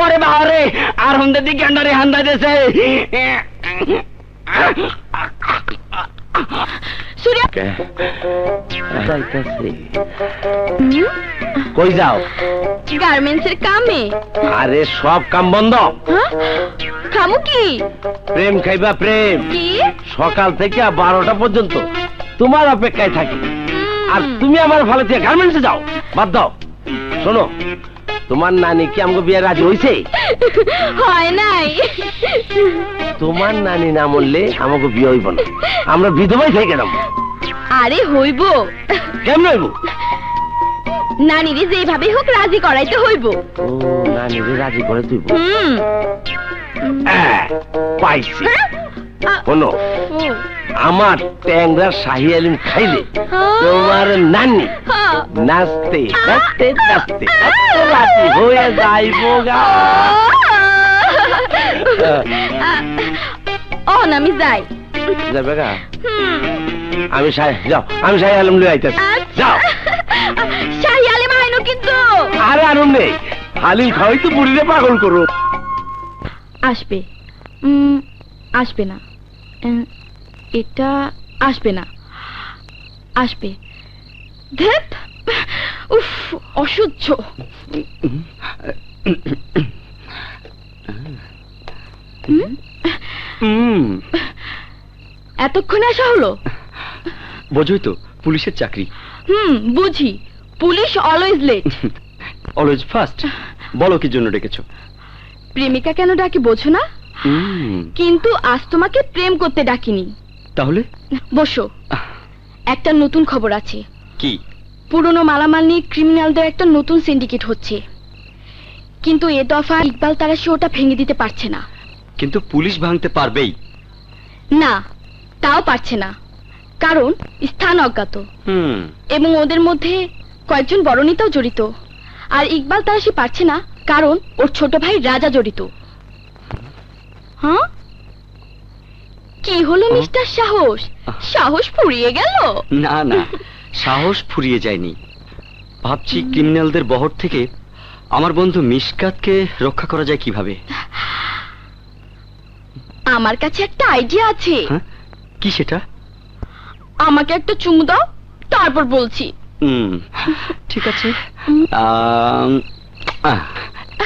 ওরে বাবারে আর হন্দে দিকে আন্ডারে হান্দা দেছে সূর্য কই যাও? গার্মেন্টসের কামে। আরে সব কাম বন্ধ। হ্যাঁ খামু কি? প্রেম খাইবা প্রেম, কি সকাল থেকে 12টা পর্যন্ত তোমার অপেক্ষায় থাকি। আর তুমি আমার ভালো দিয়ে গার্মেন্টসে যাও, বাদ দাও। শোনো, তোমার নানি কি আমাকে বিয়ে রাজি হইছে? হয় নাই। তোমার নানি না মরলে আমাকে বিয়ে হইব না, আমরা বিধবাই থেকে গেলাম। আরে হইব। কেমন হইব? নানিরে যেভাবে হোক রাজি করাইতে হইব। ও নানিরে রাজি করে তুই পাইছি। শোনো, আমার ট্যাংরা শাহি আলিম খাইলে তোমার নানি নাচতে নাচতে নাচতে রাজি হয়ে যাইব গা। আমি যাই। যাবে গা? আমি যাও, আমি শাহি আলম লই আইতাছি। যাও। শাহি আলিম আইনো কিন্তু। আরে আনন্দ নেই, হালিম খাওয়াই তো বুড়িরে পাগল করো। আসবে আসবে না, এটা আসবে না, আসবে। ধ্যাত, উফ অসহ্য। এতক্ষণে আসা হলো? বোঝোই তো পুলিশের চাকরি। বুঝি, police always late. Always first. বলো কি জন্য ডেকেছো? প্রেমিকা কেন ডাকি বোঝো না? কিন্তু আজ তোমাকে প্রেম করতে ডাকিনি। তাহলে বসো, একটা নতুন খবর আছে। কি? পুরনো মালামাল নিয়ে ক্রিমিনালদের একটা নতুন সিন্ডিকেট হচ্ছে, কিন্তু এ দফা ইকবাল তারাশি ওটা ভেঙে দিতে পারছে না। কিন্তু পুলিশ ভাঙতে পারবেই না, তাও পারছে না, কারণ স্থান অজ্ঞাত এবং ওদের মধ্যে কয়েকজন বড় নেতাও জড়িত। আর ইকবাল তারাশি পারছে না কারণ ওর ছোট ভাই রাজা জড়িত। হ্যাঁ, কি হলো মিস্টার সাহস? সাহস ফুরিয়ে গেল? না না, সাহস ফুরিয়ে যায়নি। ভাবছি ক্রিমিনালদের বহর থেকে আমার বন্ধু মিশকাতকে রক্ষা করা যায় কিভাবে। আমার কাছে একটা আইডিয়া আছে। কি সেটা? আমাকে একটা চুমু দাও, তারপর বলছি। ঠিক আছে,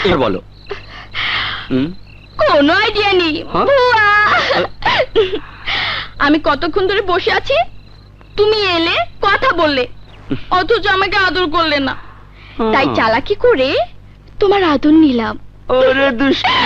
এবার বলো। কোনো আইডিয়া নেই। আমি কতক্ষণ ধরে বসে আছি, তুমি এলে, কথা বললে, অথচ আমাকে আদর করলে না। তাই চালাকি করে তোমার আদর নিলাম। ওরে দুষ্টু।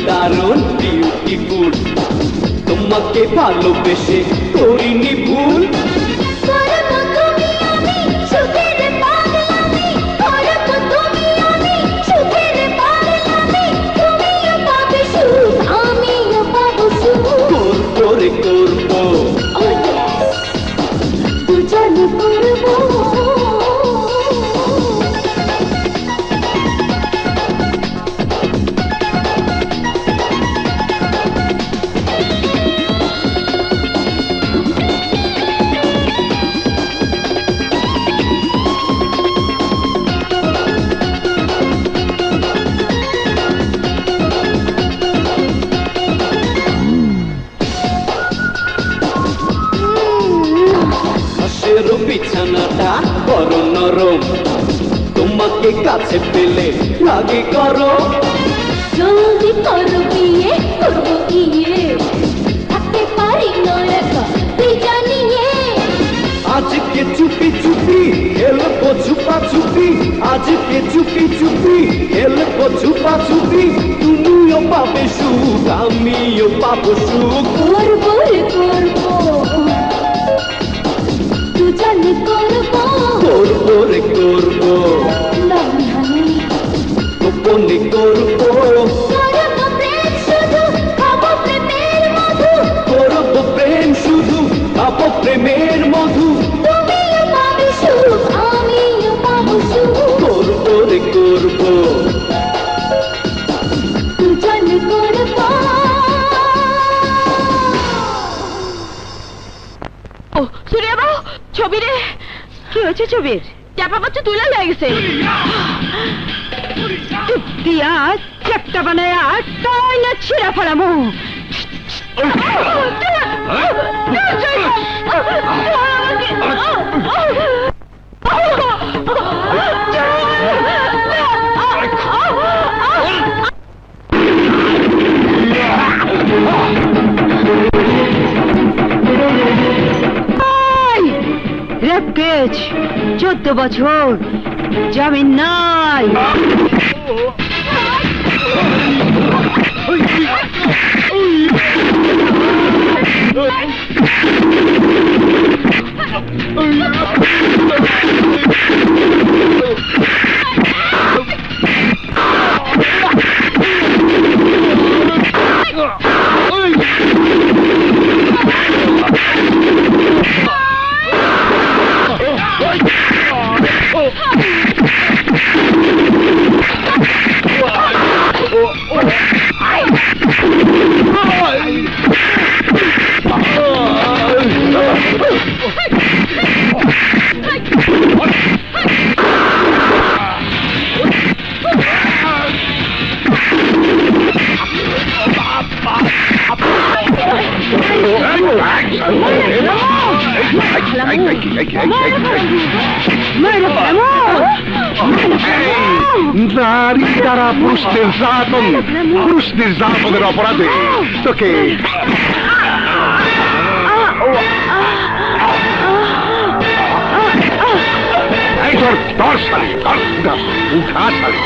দারুণ বিউটিফুল, তোমাকে ভালোবেসে করিনি ভুল। করবো দুজনে করবো নরম তোমাকে কাছে পেলে রাগে করো জলদি করো বিয়ে করবো গিয়ে থাকতে পারি না একা তুই জানিয়ে আজকে চুপি চুপি খেলবো ছুপা ছুপি আজকে চুপি চুপি খেলবো ছুপা ছুপি তুমিও পাবে সুখ আমিও পাবো সুখ করবো রে করবো তুই জানি করবো করবো রে করবো লাভি হানি গোপনে করবো করবো প্রেম শুধু খাবো প্রেমের মধু করবো প্রেম শুধু খাবো প্রেমের মধু তুমিও পাবে সুখ আমিও পাবো সুখ করবো রে করবো তুই জানি করবো ও সুরিয়া বাবু ছবি রে কি হয়েছে ছবির? চাপা বাচ্চা তুলে হয়ে গেছে দিয়া চ্যাপটা বানায় তাই না ছিঁড়া ফেলামো। রেপকেজ 14 বছর জামিন নাই। নারী দ্বারা পুরুষ নির্যাতনের অপরাধে তোকে ধর শালী উঠা শালী।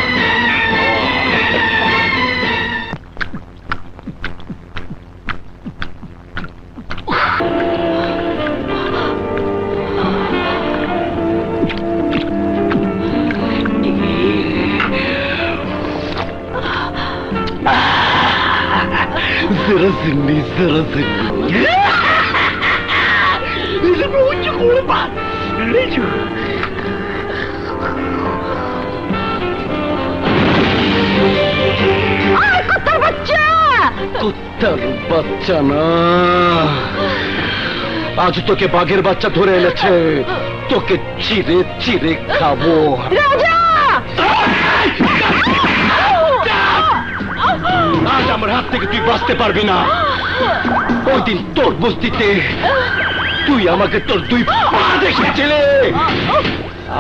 কুত্তার বাচ্চা না, আজ তোকে বাঘের বাচ্চা ধরে এনেছে, তোকে চিরে চিরে খাবো। আজ আমার হাত থেকে তুই বাঁচতে পারবি না। ওই দিন তোর বস্তিতে তুই আমাকে তোর 2 পা দেখেছিলে,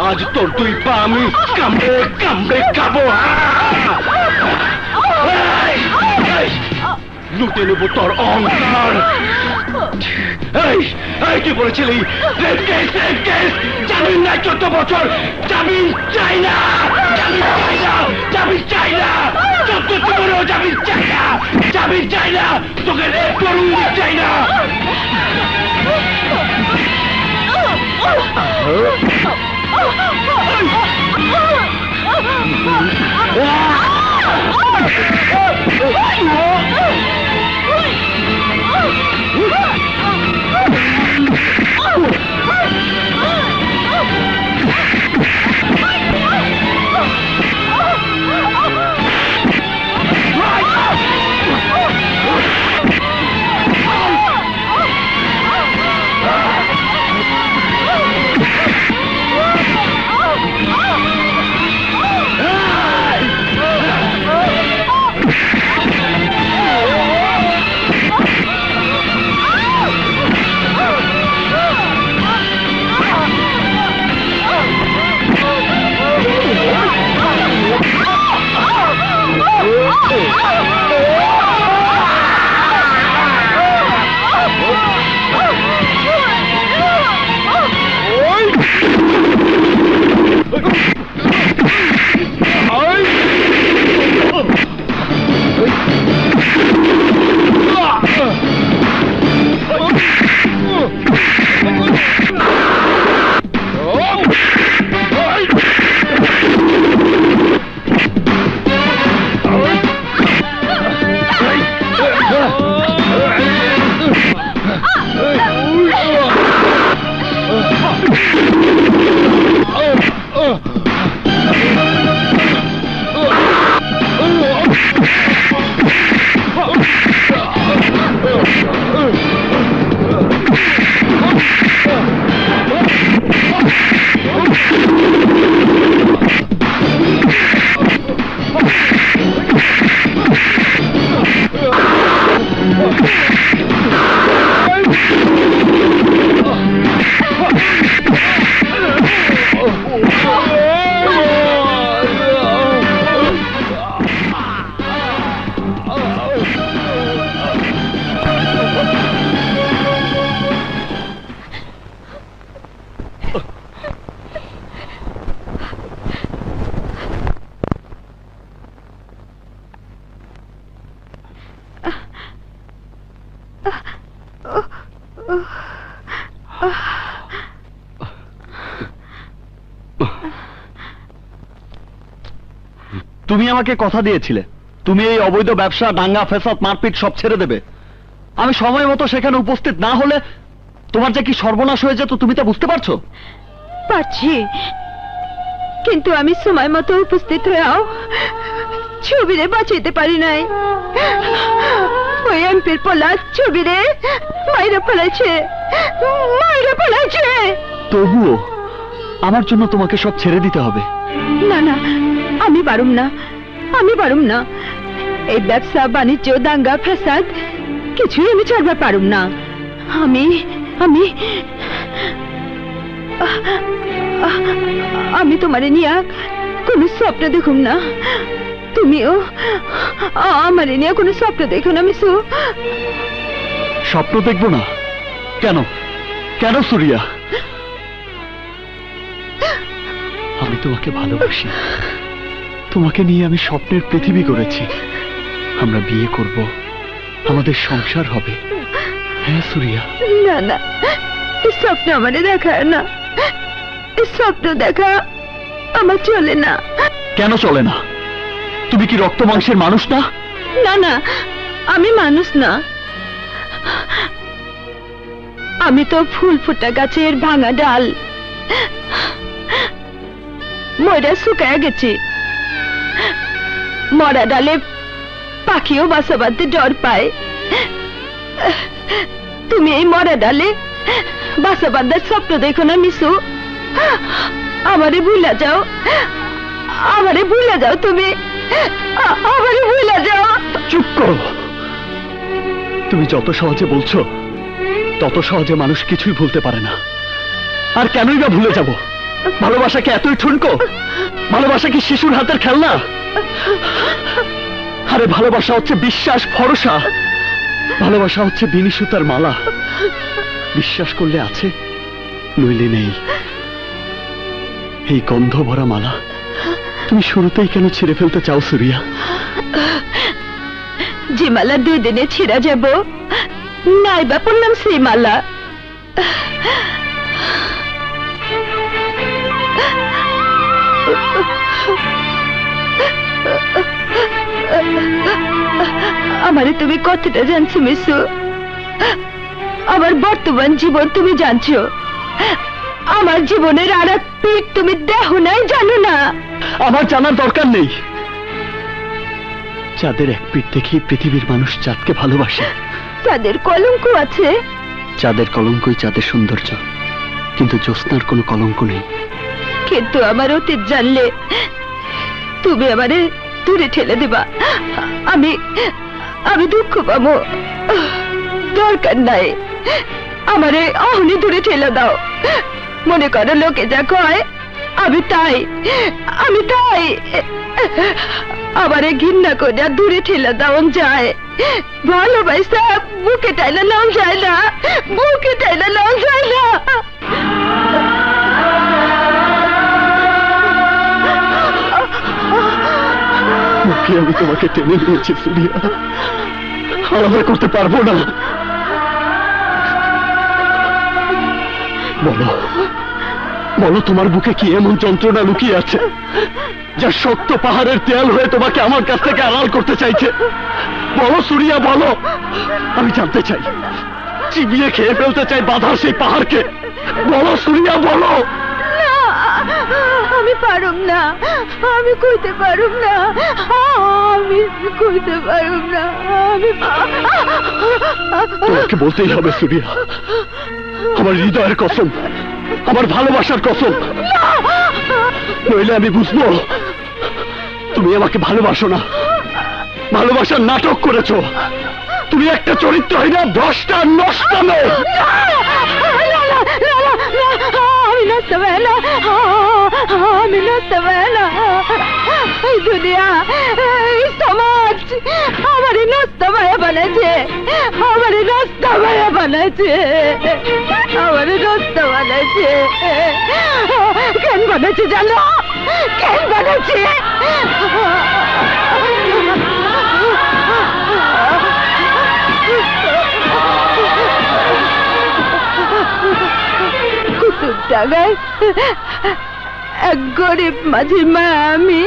আজ তোর 2 পা আমি কামড়ে কামড়ে খাবো। লুটে নেবো তোর অহংকার। তুই বলেছিলি জামিন নাই 14 বছর, জামিন চাই না, জামিন চাই না, জামিন চাই না, 14 জীবনেও জামিন চাই না, জামিন চাই না, তোকে রেপ করুন চাই না। তুমি আমাকে কথা দিয়েছিলে তুমি এই অবৈধ ব্যবসা, দাঙ্গা ফ্যাসাদ, মারপিট সব ছেড়ে দেবে। আমি সময় মতো সেখানে উপস্থিত না হলে তোমার যে কি সর্বনাশ হয়ে যেত তুমি তা বুঝতে পারছো? পারছি, কিন্তু আমি সময় মতো উপস্থিত হয়েও ছবিরে বাঁচাইতে পারি নাই। ওই এমপির পোলা ছবিরে মাইরা ফেলাইছে। তবুও আমার জন্য তোমাকে সব ছেড়ে দিতে হবে। না না, আমি পারুম না। এই ব্যবসা বাণিজ্য, দাঙ্গা ফ্যাসাদ কিছুই আমি ছাড়বার পারুম না। আমি আমি আমি তোমারে নিয়ে কোনো স্বপ্ন দেখুম না, তুমিও আমারে নিয়ে কোনো স্বপ্ন দেখো না মিশু। স্বপ্ন দেখবো না? কেন কেন সুরিয়া? আমি তোমাকে ভালোবাসি, তোমাকে নিয়ে আমি স্বপ্নের পৃথিবী গড়েছি। আমরা বিয়ে করব, আমাদের সংসার হবে। হ্যাঁ সুরিয়া। না না, এই স্বপ্ন আমারে দেখায় না। এই স্বপ্ন দেখা আমার চলে না। কেন চলে না? তুমি কি রক্ত মাংসের মানুষ না? না না, আমি মানুষ না। আমি তো ফুল ফুটা গাছের ভাঙা ডাল, ময়রা শুকায় গেছে। মরা ডালে পাখিও বাসা বাঁধতে ডর পায়। তুমি এই মরা ডালে বাসা বাঁধার স্বপ্ন দেখো না মিশু। আমারে ভুলা যাও, তুমি আমারে ভুলা যাও। চুপ করো। তুমি যত সহজে বলছো তত সহজে মানুষ কিছুই ভুলতে পারে না। আর কেনই বা ভুলে যাব? ভালোবাসা কি এতই ঠুনকো? ভালোবাসা কি শিশুর হাতের খেলনা? আরে ভালোবাসা হচ্ছে বিশ্বাস, ভরসা। ভালোবাসা হচ্ছে বিনি সুতার মালা। বিশ্বাস করলে আছে, নইলে নেই। এই গন্ধ ভরা মালা তুমি শুরুতেই কেন ছিঁড়ে ফেলতে চাও সুরিয়া? যে মালা 2 দিনে ছিঁড়া যাব, নাইবা পড়লাম সেই মালা। আমারে তুমি কতটা জানছো মিশু? আমার বর্তমান জীবন তুমি জানছো, আমার জীবনের আর এক পিঠ তুমি দেখো নাই, জানো না। আমার জানার দরকার নেই। চাঁদের এক পিঠ দেখেই পৃথিবীর মানুষ চাঁদকে ভালোবাসে। চাঁদের কলঙ্ক আছে। চাঁদের কলঙ্কই চাঁদের সৌন্দর্য, কিন্তু জ্যোৎস্নার কোনো কলঙ্ক নেই। কিন্তু আমার অতীত জানলে তুমি আমারে দূরে ঠেলে দেবা। আমি দুঃখ পাবো। দরকার নাই, আমারে অহনি দূরে ঠেলে দাও। মনে করো লোকে যা কয় আমি তাই। আমারে ঘৃণা করে দূরে ঠেলে দেওয়া যায়, ভালোবাসা বুকে টাইলে নাও যায় না। আমি তোমাকে টেনে নিয়েছি সুরিয়া, আলাদা করতে পারবো না। বলো তোমার বুকে কি এমন যন্ত্রণা লুকিয়ে আছে যা শক্ত পাহাড়ের দেয়াল হয়ে তোমাকে আমার কাছ থেকে আড়াল করতে চাইছে? বলো সুরিয়া, বলো। আমি জানতে চাই, চিবিয়ে খেয়ে ফেলতে চাই বাধার সেই পাহাড়কে। বলো সুরিয়া, বলো। আমি পারুম না, আমি কইতে পারুম না। তোমাকে বলতেই হবে সুরিয়া, আমার হৃদয়ের কসম, আমার ভালোবাসার কসম, নইলে আমি বুঝবো তুমি আমাকে ভালোবাসো না, ভালোবাসার নাটক করেছো। তুমি একটা চরিত্রহীন, ভ্রষ্টা, নষ্ট মেয়ে। আমি নষ্ট না। এই দুনিয়া, এই সমাজ আমারে নষ্ট ভাইয়া বানাইছে। কেন বানাইছে জানো? কেন বানাইছে? জায়গায় এক গরিব মাঝির মা আমি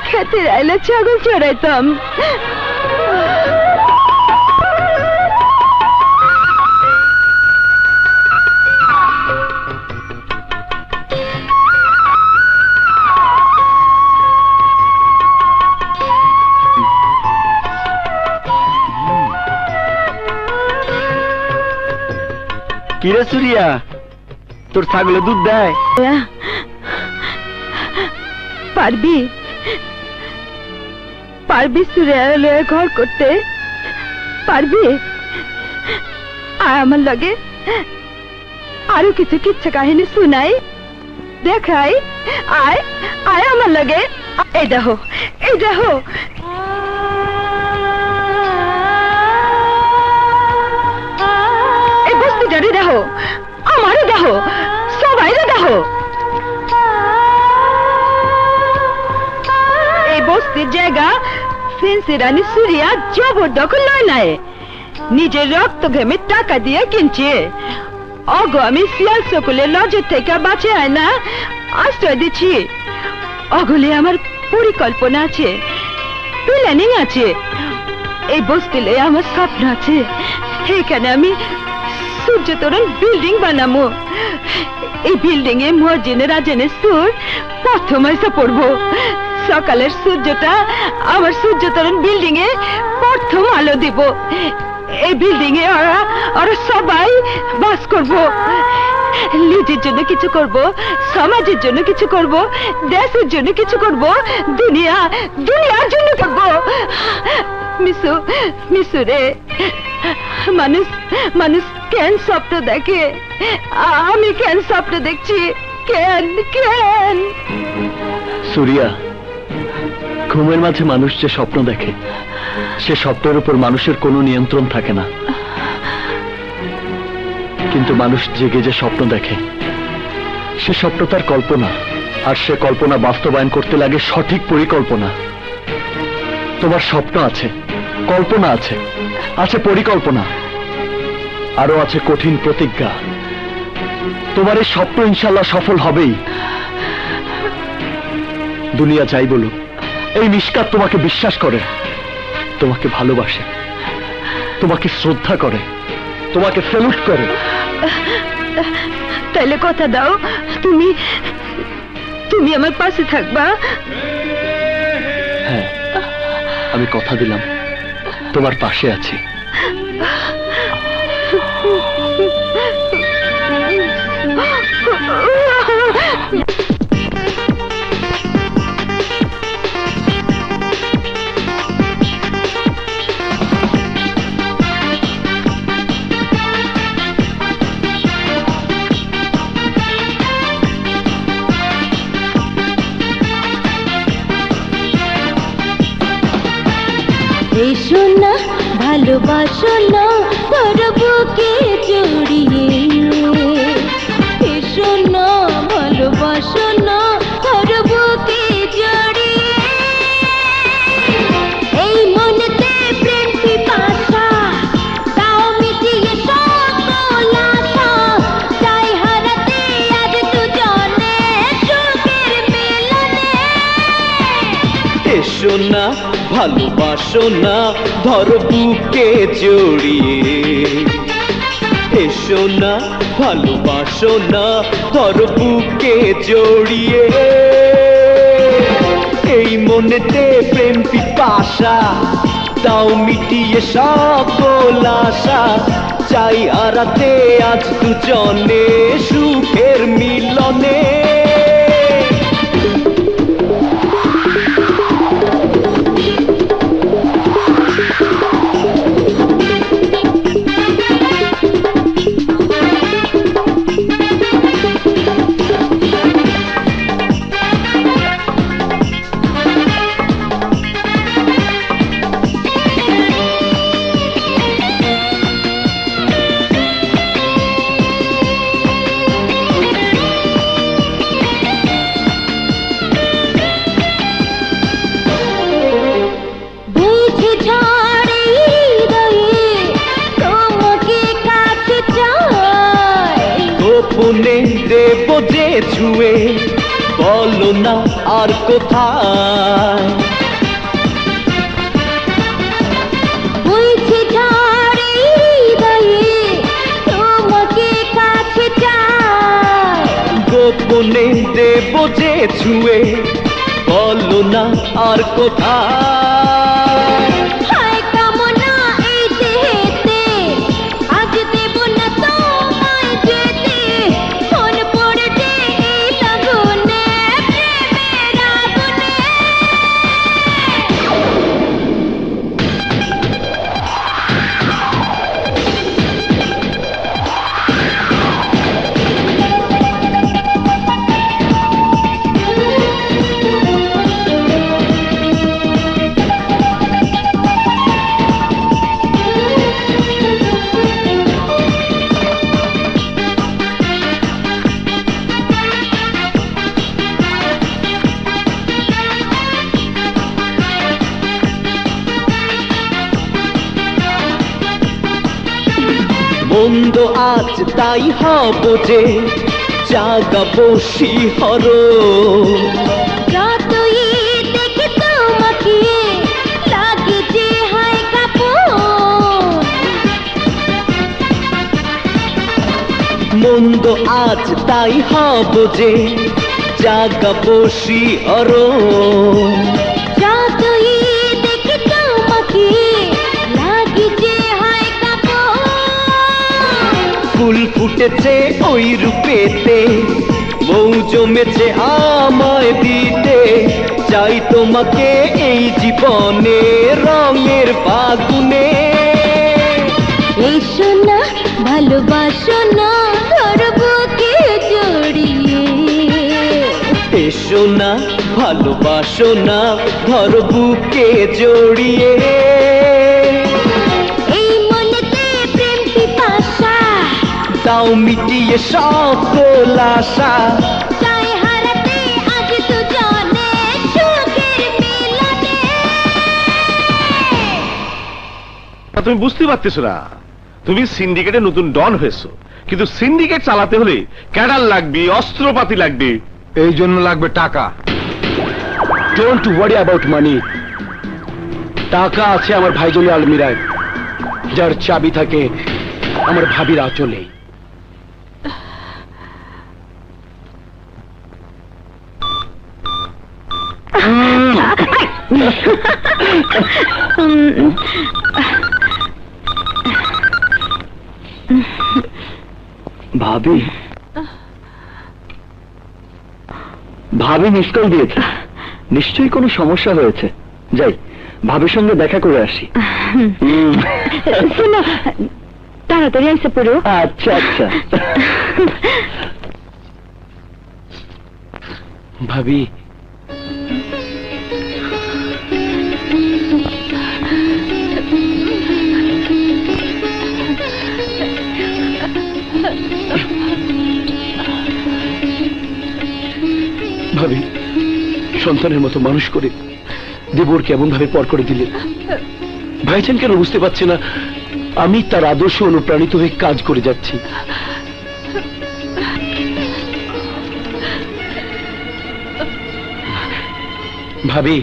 খেতে আইলে ছাগল চড়াইতাম। কিরে সুরিয়া, তোর ছাগলে দুধ দেয়? পারবি পারবি সুরিয়া লয়ে ঘর করতে পারবি? আয় আমার লগে, আরো কিছু কিচ্ছা কাহিনী শুনাই দেখাই। আয় আয় আমার লগে। এই দেখো এই দেখো, এই বস্তিটারে দেখো, আমারও দেখো, সবাইরে দেখো। এই বস্তির জায়গা ফেন্সি রানী সুরিয়া জবরদখল নয় নাই, নিজের রক্ত ঘেমে টাকা দিয়ে কিনছে। অগো আমি শিয়াল সকলের নজর থেকে বাঁচে আয় না আশ্রয় দিচ্ছি। অগলে আমার পরিকল্পনা আছে, প্ল্যানিং আছে। এই বস্তিলে আমার স্বপ্ন আছে, এখানে আমি সূর্য তরুণ বিল্ডিং বানাবো। এই বিল্ডিং এ মসজিদের আজানের সুর প্রথম এসে পড়বো। সকালের সূর্যটা আমার সূর্য তরুণ বিল্ডিং এ প্রথম আলো দিব। এই বিল্ডিং এ ওরা সবাই বাস করব। নিজের জন্য কিছু করব, সমাজের জন্য কিছু করব, দেশের জন্য কিছু করব, দুনিয়ার জন্য করব। মিশু মিশু রে, মানুষ কেন স্বপ্ন দেখে? আমি কেন স্বপ্ন দেখছি? কেন কেন? সুরিয়া, ঘুমের মাঝে মানুষ যে স্বপ্ন দেখে, সে স্বপ্নের উপর মানুষের কোনো নিয়ন্ত্রণ থাকে না। কিন্তু মানুষ জেগে যে স্বপ্ন দেখে, সে স্বপ্ন তার কল্পনা, আর সে কল্পনা বাস্তবায়ন করতে লাগে সঠিক পরিকল্পনা। তোমার স্বপ্ন আছে, কল্পনা আছে, আছে পরিকল্পনা, আরো আছে কঠিন প্রতিজ্ঞা। তোমার এই স্বপ্ন ইনশাল্লাহ সফল হবেই। দুনিয়া যাই বলুক, এই মিশকাত তোমাকে বিশ্বাস করে, তোমাকে ভালোবাসে, তোমাকে শ্রদ্ধা করে, তোমাকে সেলুট করে। তাইলে কথা দাও, তুমি আমার পাশে থাকবা? হ্যাঁ, আমি কথা দিলাম, তোমার পাশে আছি। এসো না ভালোবাসো না তোর বুকে জড়িয়ে, এসো না ভালোবাসো না তোর বুকে জড়িয়ে। এই মনেতে প্রেম পিপাসা তাও মিটিয়ে সকল আশা, চাই হারাতে আজ দুজনে সুখের মিলনে। এসো না ভালোবাসো না ধর বুকে জড়িয়ে, এসো না ভালোবাসো না ধর বুকে জড়িয়ে। এই মনেতে প্রেম পিপাসা তাও মিটিয়ে সকল আশা, চাই হারাতে আজ দুজনে সুখের মিলনে। ছুঁয়ে বলো না আর কোথায় বইছে ঝড় এই হৃদয়ে, তোমাকে কাছে চাই। গোপনে দেব যে ছুঁয়ে বলো না আর কোথায় হায় কামনা এই দেহেতে, আজ দেব না তোমায় যেতে। মন পড়েছে এই লাগুনে, প্রেমের আগুনে। মন্দ আজ তাই হব যে জাগাবো শিহরণ যতই দেখি তোমাকে, লাগে যে হায় কাঁপন। মন্দ আজ তাই হব যে জাগাবো শিহরণ যতই দেখি তোমাকে, লাগে যে হায় কাঁপন। ফুল ফুটেছে ওই রূপেতে, মৌ জমেছে আমায় দিতে। চাই তোমাকে এই জীবনে রঙের বাগুনে। এসো না ভালোবাসো না, ধরবুকে জড়িয়ে। এসো না ভালোবাসো না, ধর বুকে জড়িয়ে। এই মনেতে প্রেম পিপাসা, দাও মিটিয়ে সকল আশা। চাই হারাতে আজ দুজনে সুখের মিলনে। তুমি বুঝতে পারতেছো না, তুমি সিন্ডিকেটে নতুন ডন হয়েছো, কিন্তু সিন্ডিকেট চালাতে হলে ক্যাডার লাগবে, অস্ত্রপাতি লাগবে। এই জন্য লাগবে টাকা। ডোন্ট ওয়ারি অ্যাবাউট মানি। টাকা আছে আমার ভাইজনের আলমিরায়, যার চাবি থাকে আমার ভাবির আঁচলে। ভাবি ভাবি মিস কল দিয়েছে, নিশ্চয়ই কোনো সমস্যা হয়েছে। যাই ভাবির সঙ্গে দেখা করে আসি। শোনো, তাড়াতাড়ি আইসে পড়ো। আচ্ছা আচ্ছা। ভাবি ভাবি সন্তানের মতো মানুষ করে দেবর কেমন ভাবে পর করে দিলেন। ভাইজান কেন বুঝতে পারছে না আমি তার আদর্শ অনুপ্রাণিত হয়ে কাজ করে যাচ্ছি। ভাবি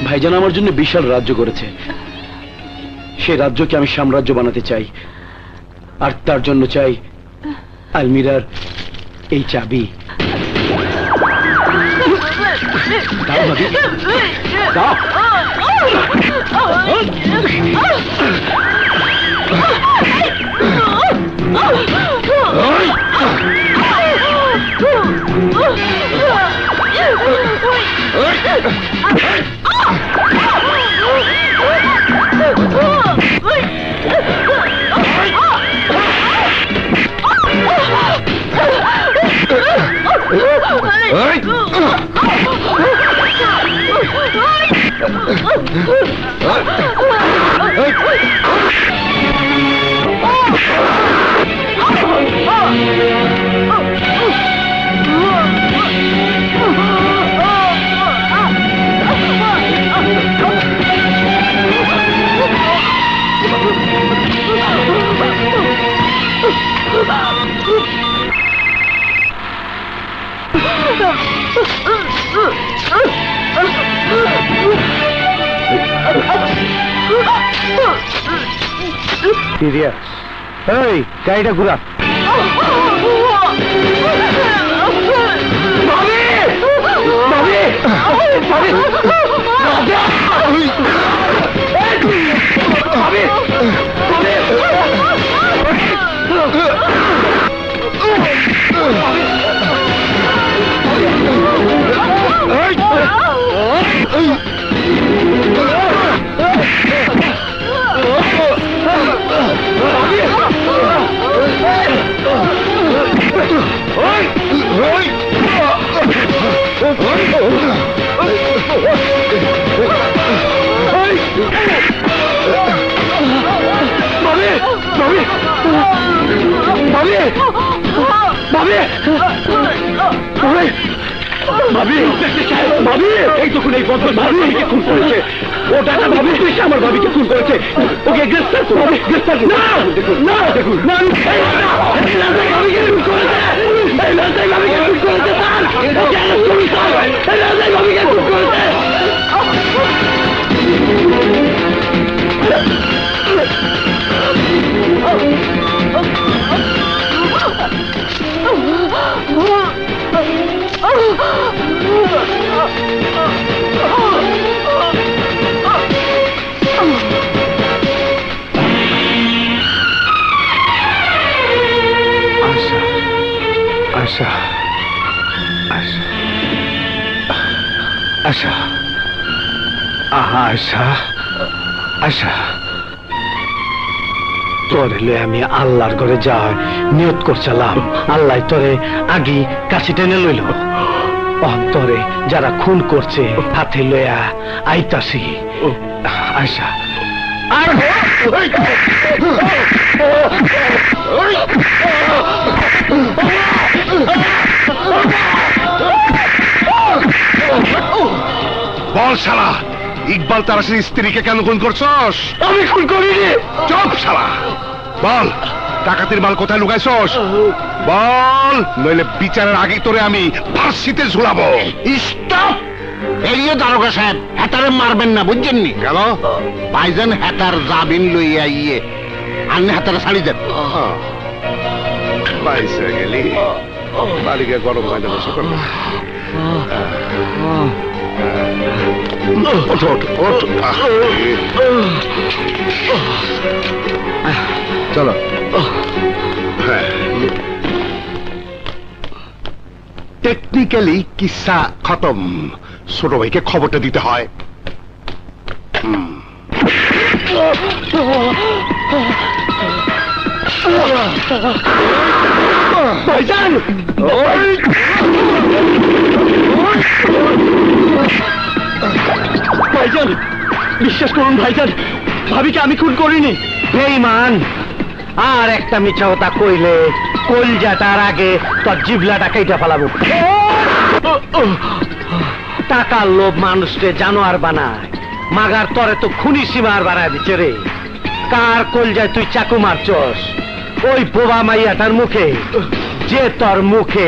ভাইজান আমার জন্য বিশাল রাজ্য করেছে, সেই রাজ্যকে আমি সাম্রাজ্য বানাতে চাই, আর তার জন্য চাই আলমিরার এই চাবি। দাও ভাবি, দাও। সিরিয়াস এই গাড়িটা ঘুরা এই তখন এই বদল ভাবিকে খুন করেছে ও টাকা ভাবি আমার ভাবিকে খুন করেছে ওকে গ্রেফতার করো গ্রেফতার করো না দেখুন না ভাবিকে খুন করেছে ভাবিকে খুন করেছে ভাবিকে খুন করেছে আশা আশা আশা আশা আশা তোরে লয়ে আমি আল্লাহর ঘরে যাই নিয়ত করছিলাম আল্লাহ তোরে আগি কাছে টেনে লইল অন্তরে যারা খুন করছে হাতে লইয়া আইতাছি আশা আর বল শালা ইকবাল তারাসির স্ত্রীকে কেন খুন করছস? আমি খুন করিনি। চুপ শালা, বল ডাকাতির মাল কোথায় লুকাইছস? বল, নইলে বিচারের আগে তোরে আমি ফাঁসিতে ঝুলাবো। স্টপ! এরিয়ে দারোগা সাহেব, হ্যাটারে মারবেন না, বুঝছেন নি? কেন? ভাইজান হ্যাটার জামিন লইয়া ইয়ে আন্নে হ্যাটারে ছাড়ি দেন। পাইছে গেলি বালিকা গরম পাইলে বসে করল। চলো। টেকনিক্যালি কিসা খতম, ছোট ভাইকে খবরটা দিতে হয়। ভাইজান, ভাইজান বিশ্বাস করুন ভাইজান, ভাবিকে আমি খুন করিনি। বেঈমান, আর একটা মিছা কথা কইলে কলজাটার আগে তোর জিবলাটা কেটে ফেলাবো। টাকার লোভ মানুষকে জানোয়ার বানায়, মাগার তরে তো খুনি সীমার বানায় দিচ্ছে রে। কার কলজায় তুই চাকু মারছস? ওই বোবা মাইয়াটার মুখে, যে তোর মুখে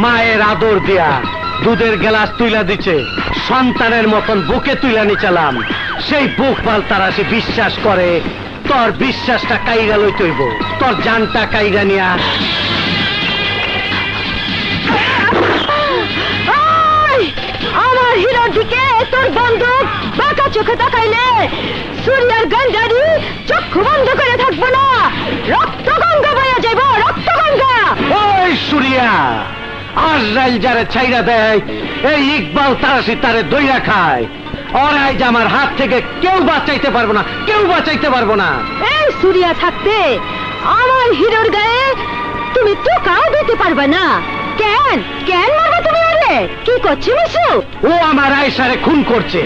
মায়ের আদর দিয়া দুধের গ্লাস তুইলা দিচ্ছে, সন্তানের মতন বুকে তুইলা নিচালাম, সেই বুক পাল তারা সে বিশ্বাস করে তোর বিশ্বাসটা কাইরা লই তৈব, তোর জানটা কাইরা নিয়া। আমার হিরোর দিকে তোর বন্দুক বাঁকা চোখে তাকাইলে সূর্যের গঞ্জারি চক্ষু বন্ধ করে থাকবো না, রক্ত গঙ্গা বয়ে যাইব, রক্ত গঙ্গা। ওই সুরিয়া, আজরাইল যারে ছাইরা দেয়, এই ইকবাল তারাসি তারে দইরা খায়। ওরাই যে আমার হাত থেকে কেউ বাঁচাইতে পারবো না, কেউ বাঁচাইতে পারবো না। এই সূর্যা থাকতে আমার হিরোর গায়ে তুমি টোকাও দিতে পারবে না। কেন কেন মারবে তুমি? আরে কি করছি মিশু? ও আমার আয়েশারে খুন করছে।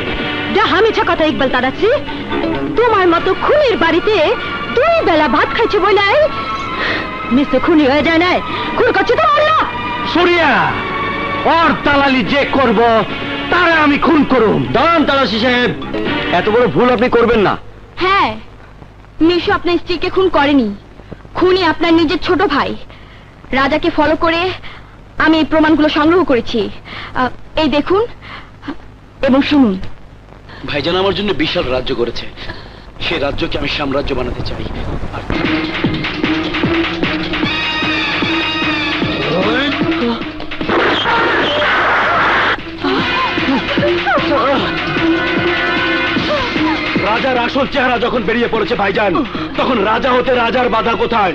যাহা মিছা কথা ইকবাল তারাসি, তোমার মতো খুনির বাড়িতে 2 বেলা ভাত খাইছে বলাই মিশু খুনি হয়ে যায় না। খুন করছে তো আল্লাহ। সুরিয়া, ওর দালালি যে করব তারে আমি খুন করুম। দাঁড়ান তারাশি সাহেব, এত বড় ভুল আপনি করবেন না। হ্যাঁ, মিশু আপনার স্ত্রীকে খুন করেনি, খুনি আপনার নিজের ছোট ভাই। রাজাকে ফলো করে আমি এই প্রমাণগুলো সংগ্রহ করেছি, এই দেখুন এবং শুনুন। ভাইজান আমার জন্য বিশাল রাজ্য করেছে, সে রাজ্যকে আমি সাম্রাজ্য বানাতে চাই, আর রাজার আসল চেহারা যখন বেরিয়ে পড়েছে ভাইজান, তখন রাজা হতে রাজার বাধা কোথায়?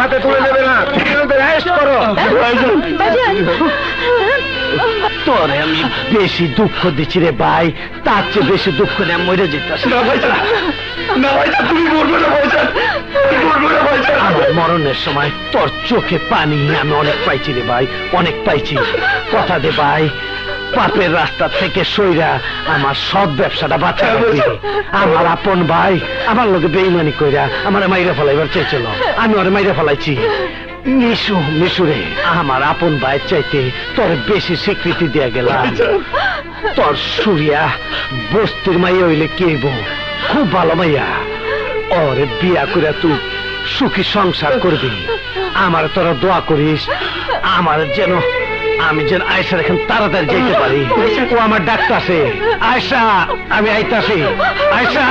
হাতে তুলে দেবে না, রেস্ট করো। তোরে আমি বেশি দুঃখ দিচ্ছি রে ভাই, তার চেয়ে বেশি দুঃখ নিয়ে মরে যেতেছি। আমার মরণের সময় তোর চোখে পানি আমি অনেক পাইছি রে ভাই, অনেক পাইছি। কথা দে ভাই, পাপের রাস্তা থেকে সইরা আমার সব ব্যবসাটা বাঁচা রাখবি। আমার আপন ভাই আমার লোকে বেইমানি কইরা আমার মাইরা ফেলাইবার চেয়েছিল, আমি ওরে মাইরা ফেলাইছি। মিশুরে আমার আপন ভাইয়ের চাইতে তোর বেশি স্বীকৃতি দিয়া গেলাম। তোর সুরিয়া বস্তির মাইয়া হইলে কি হইব, খুব ভালো মাইয়া, ওরে বিয়া করে তুই সুখী সংসার করবি। আমার তোরা দোয়া করিস আমার যেন আমি যেন আয়সার এখন তাড়াতাড়ি যেতে পারি। ও আমার ডাকতাছে, আয়সা আমি আইতাছি, আয়সা।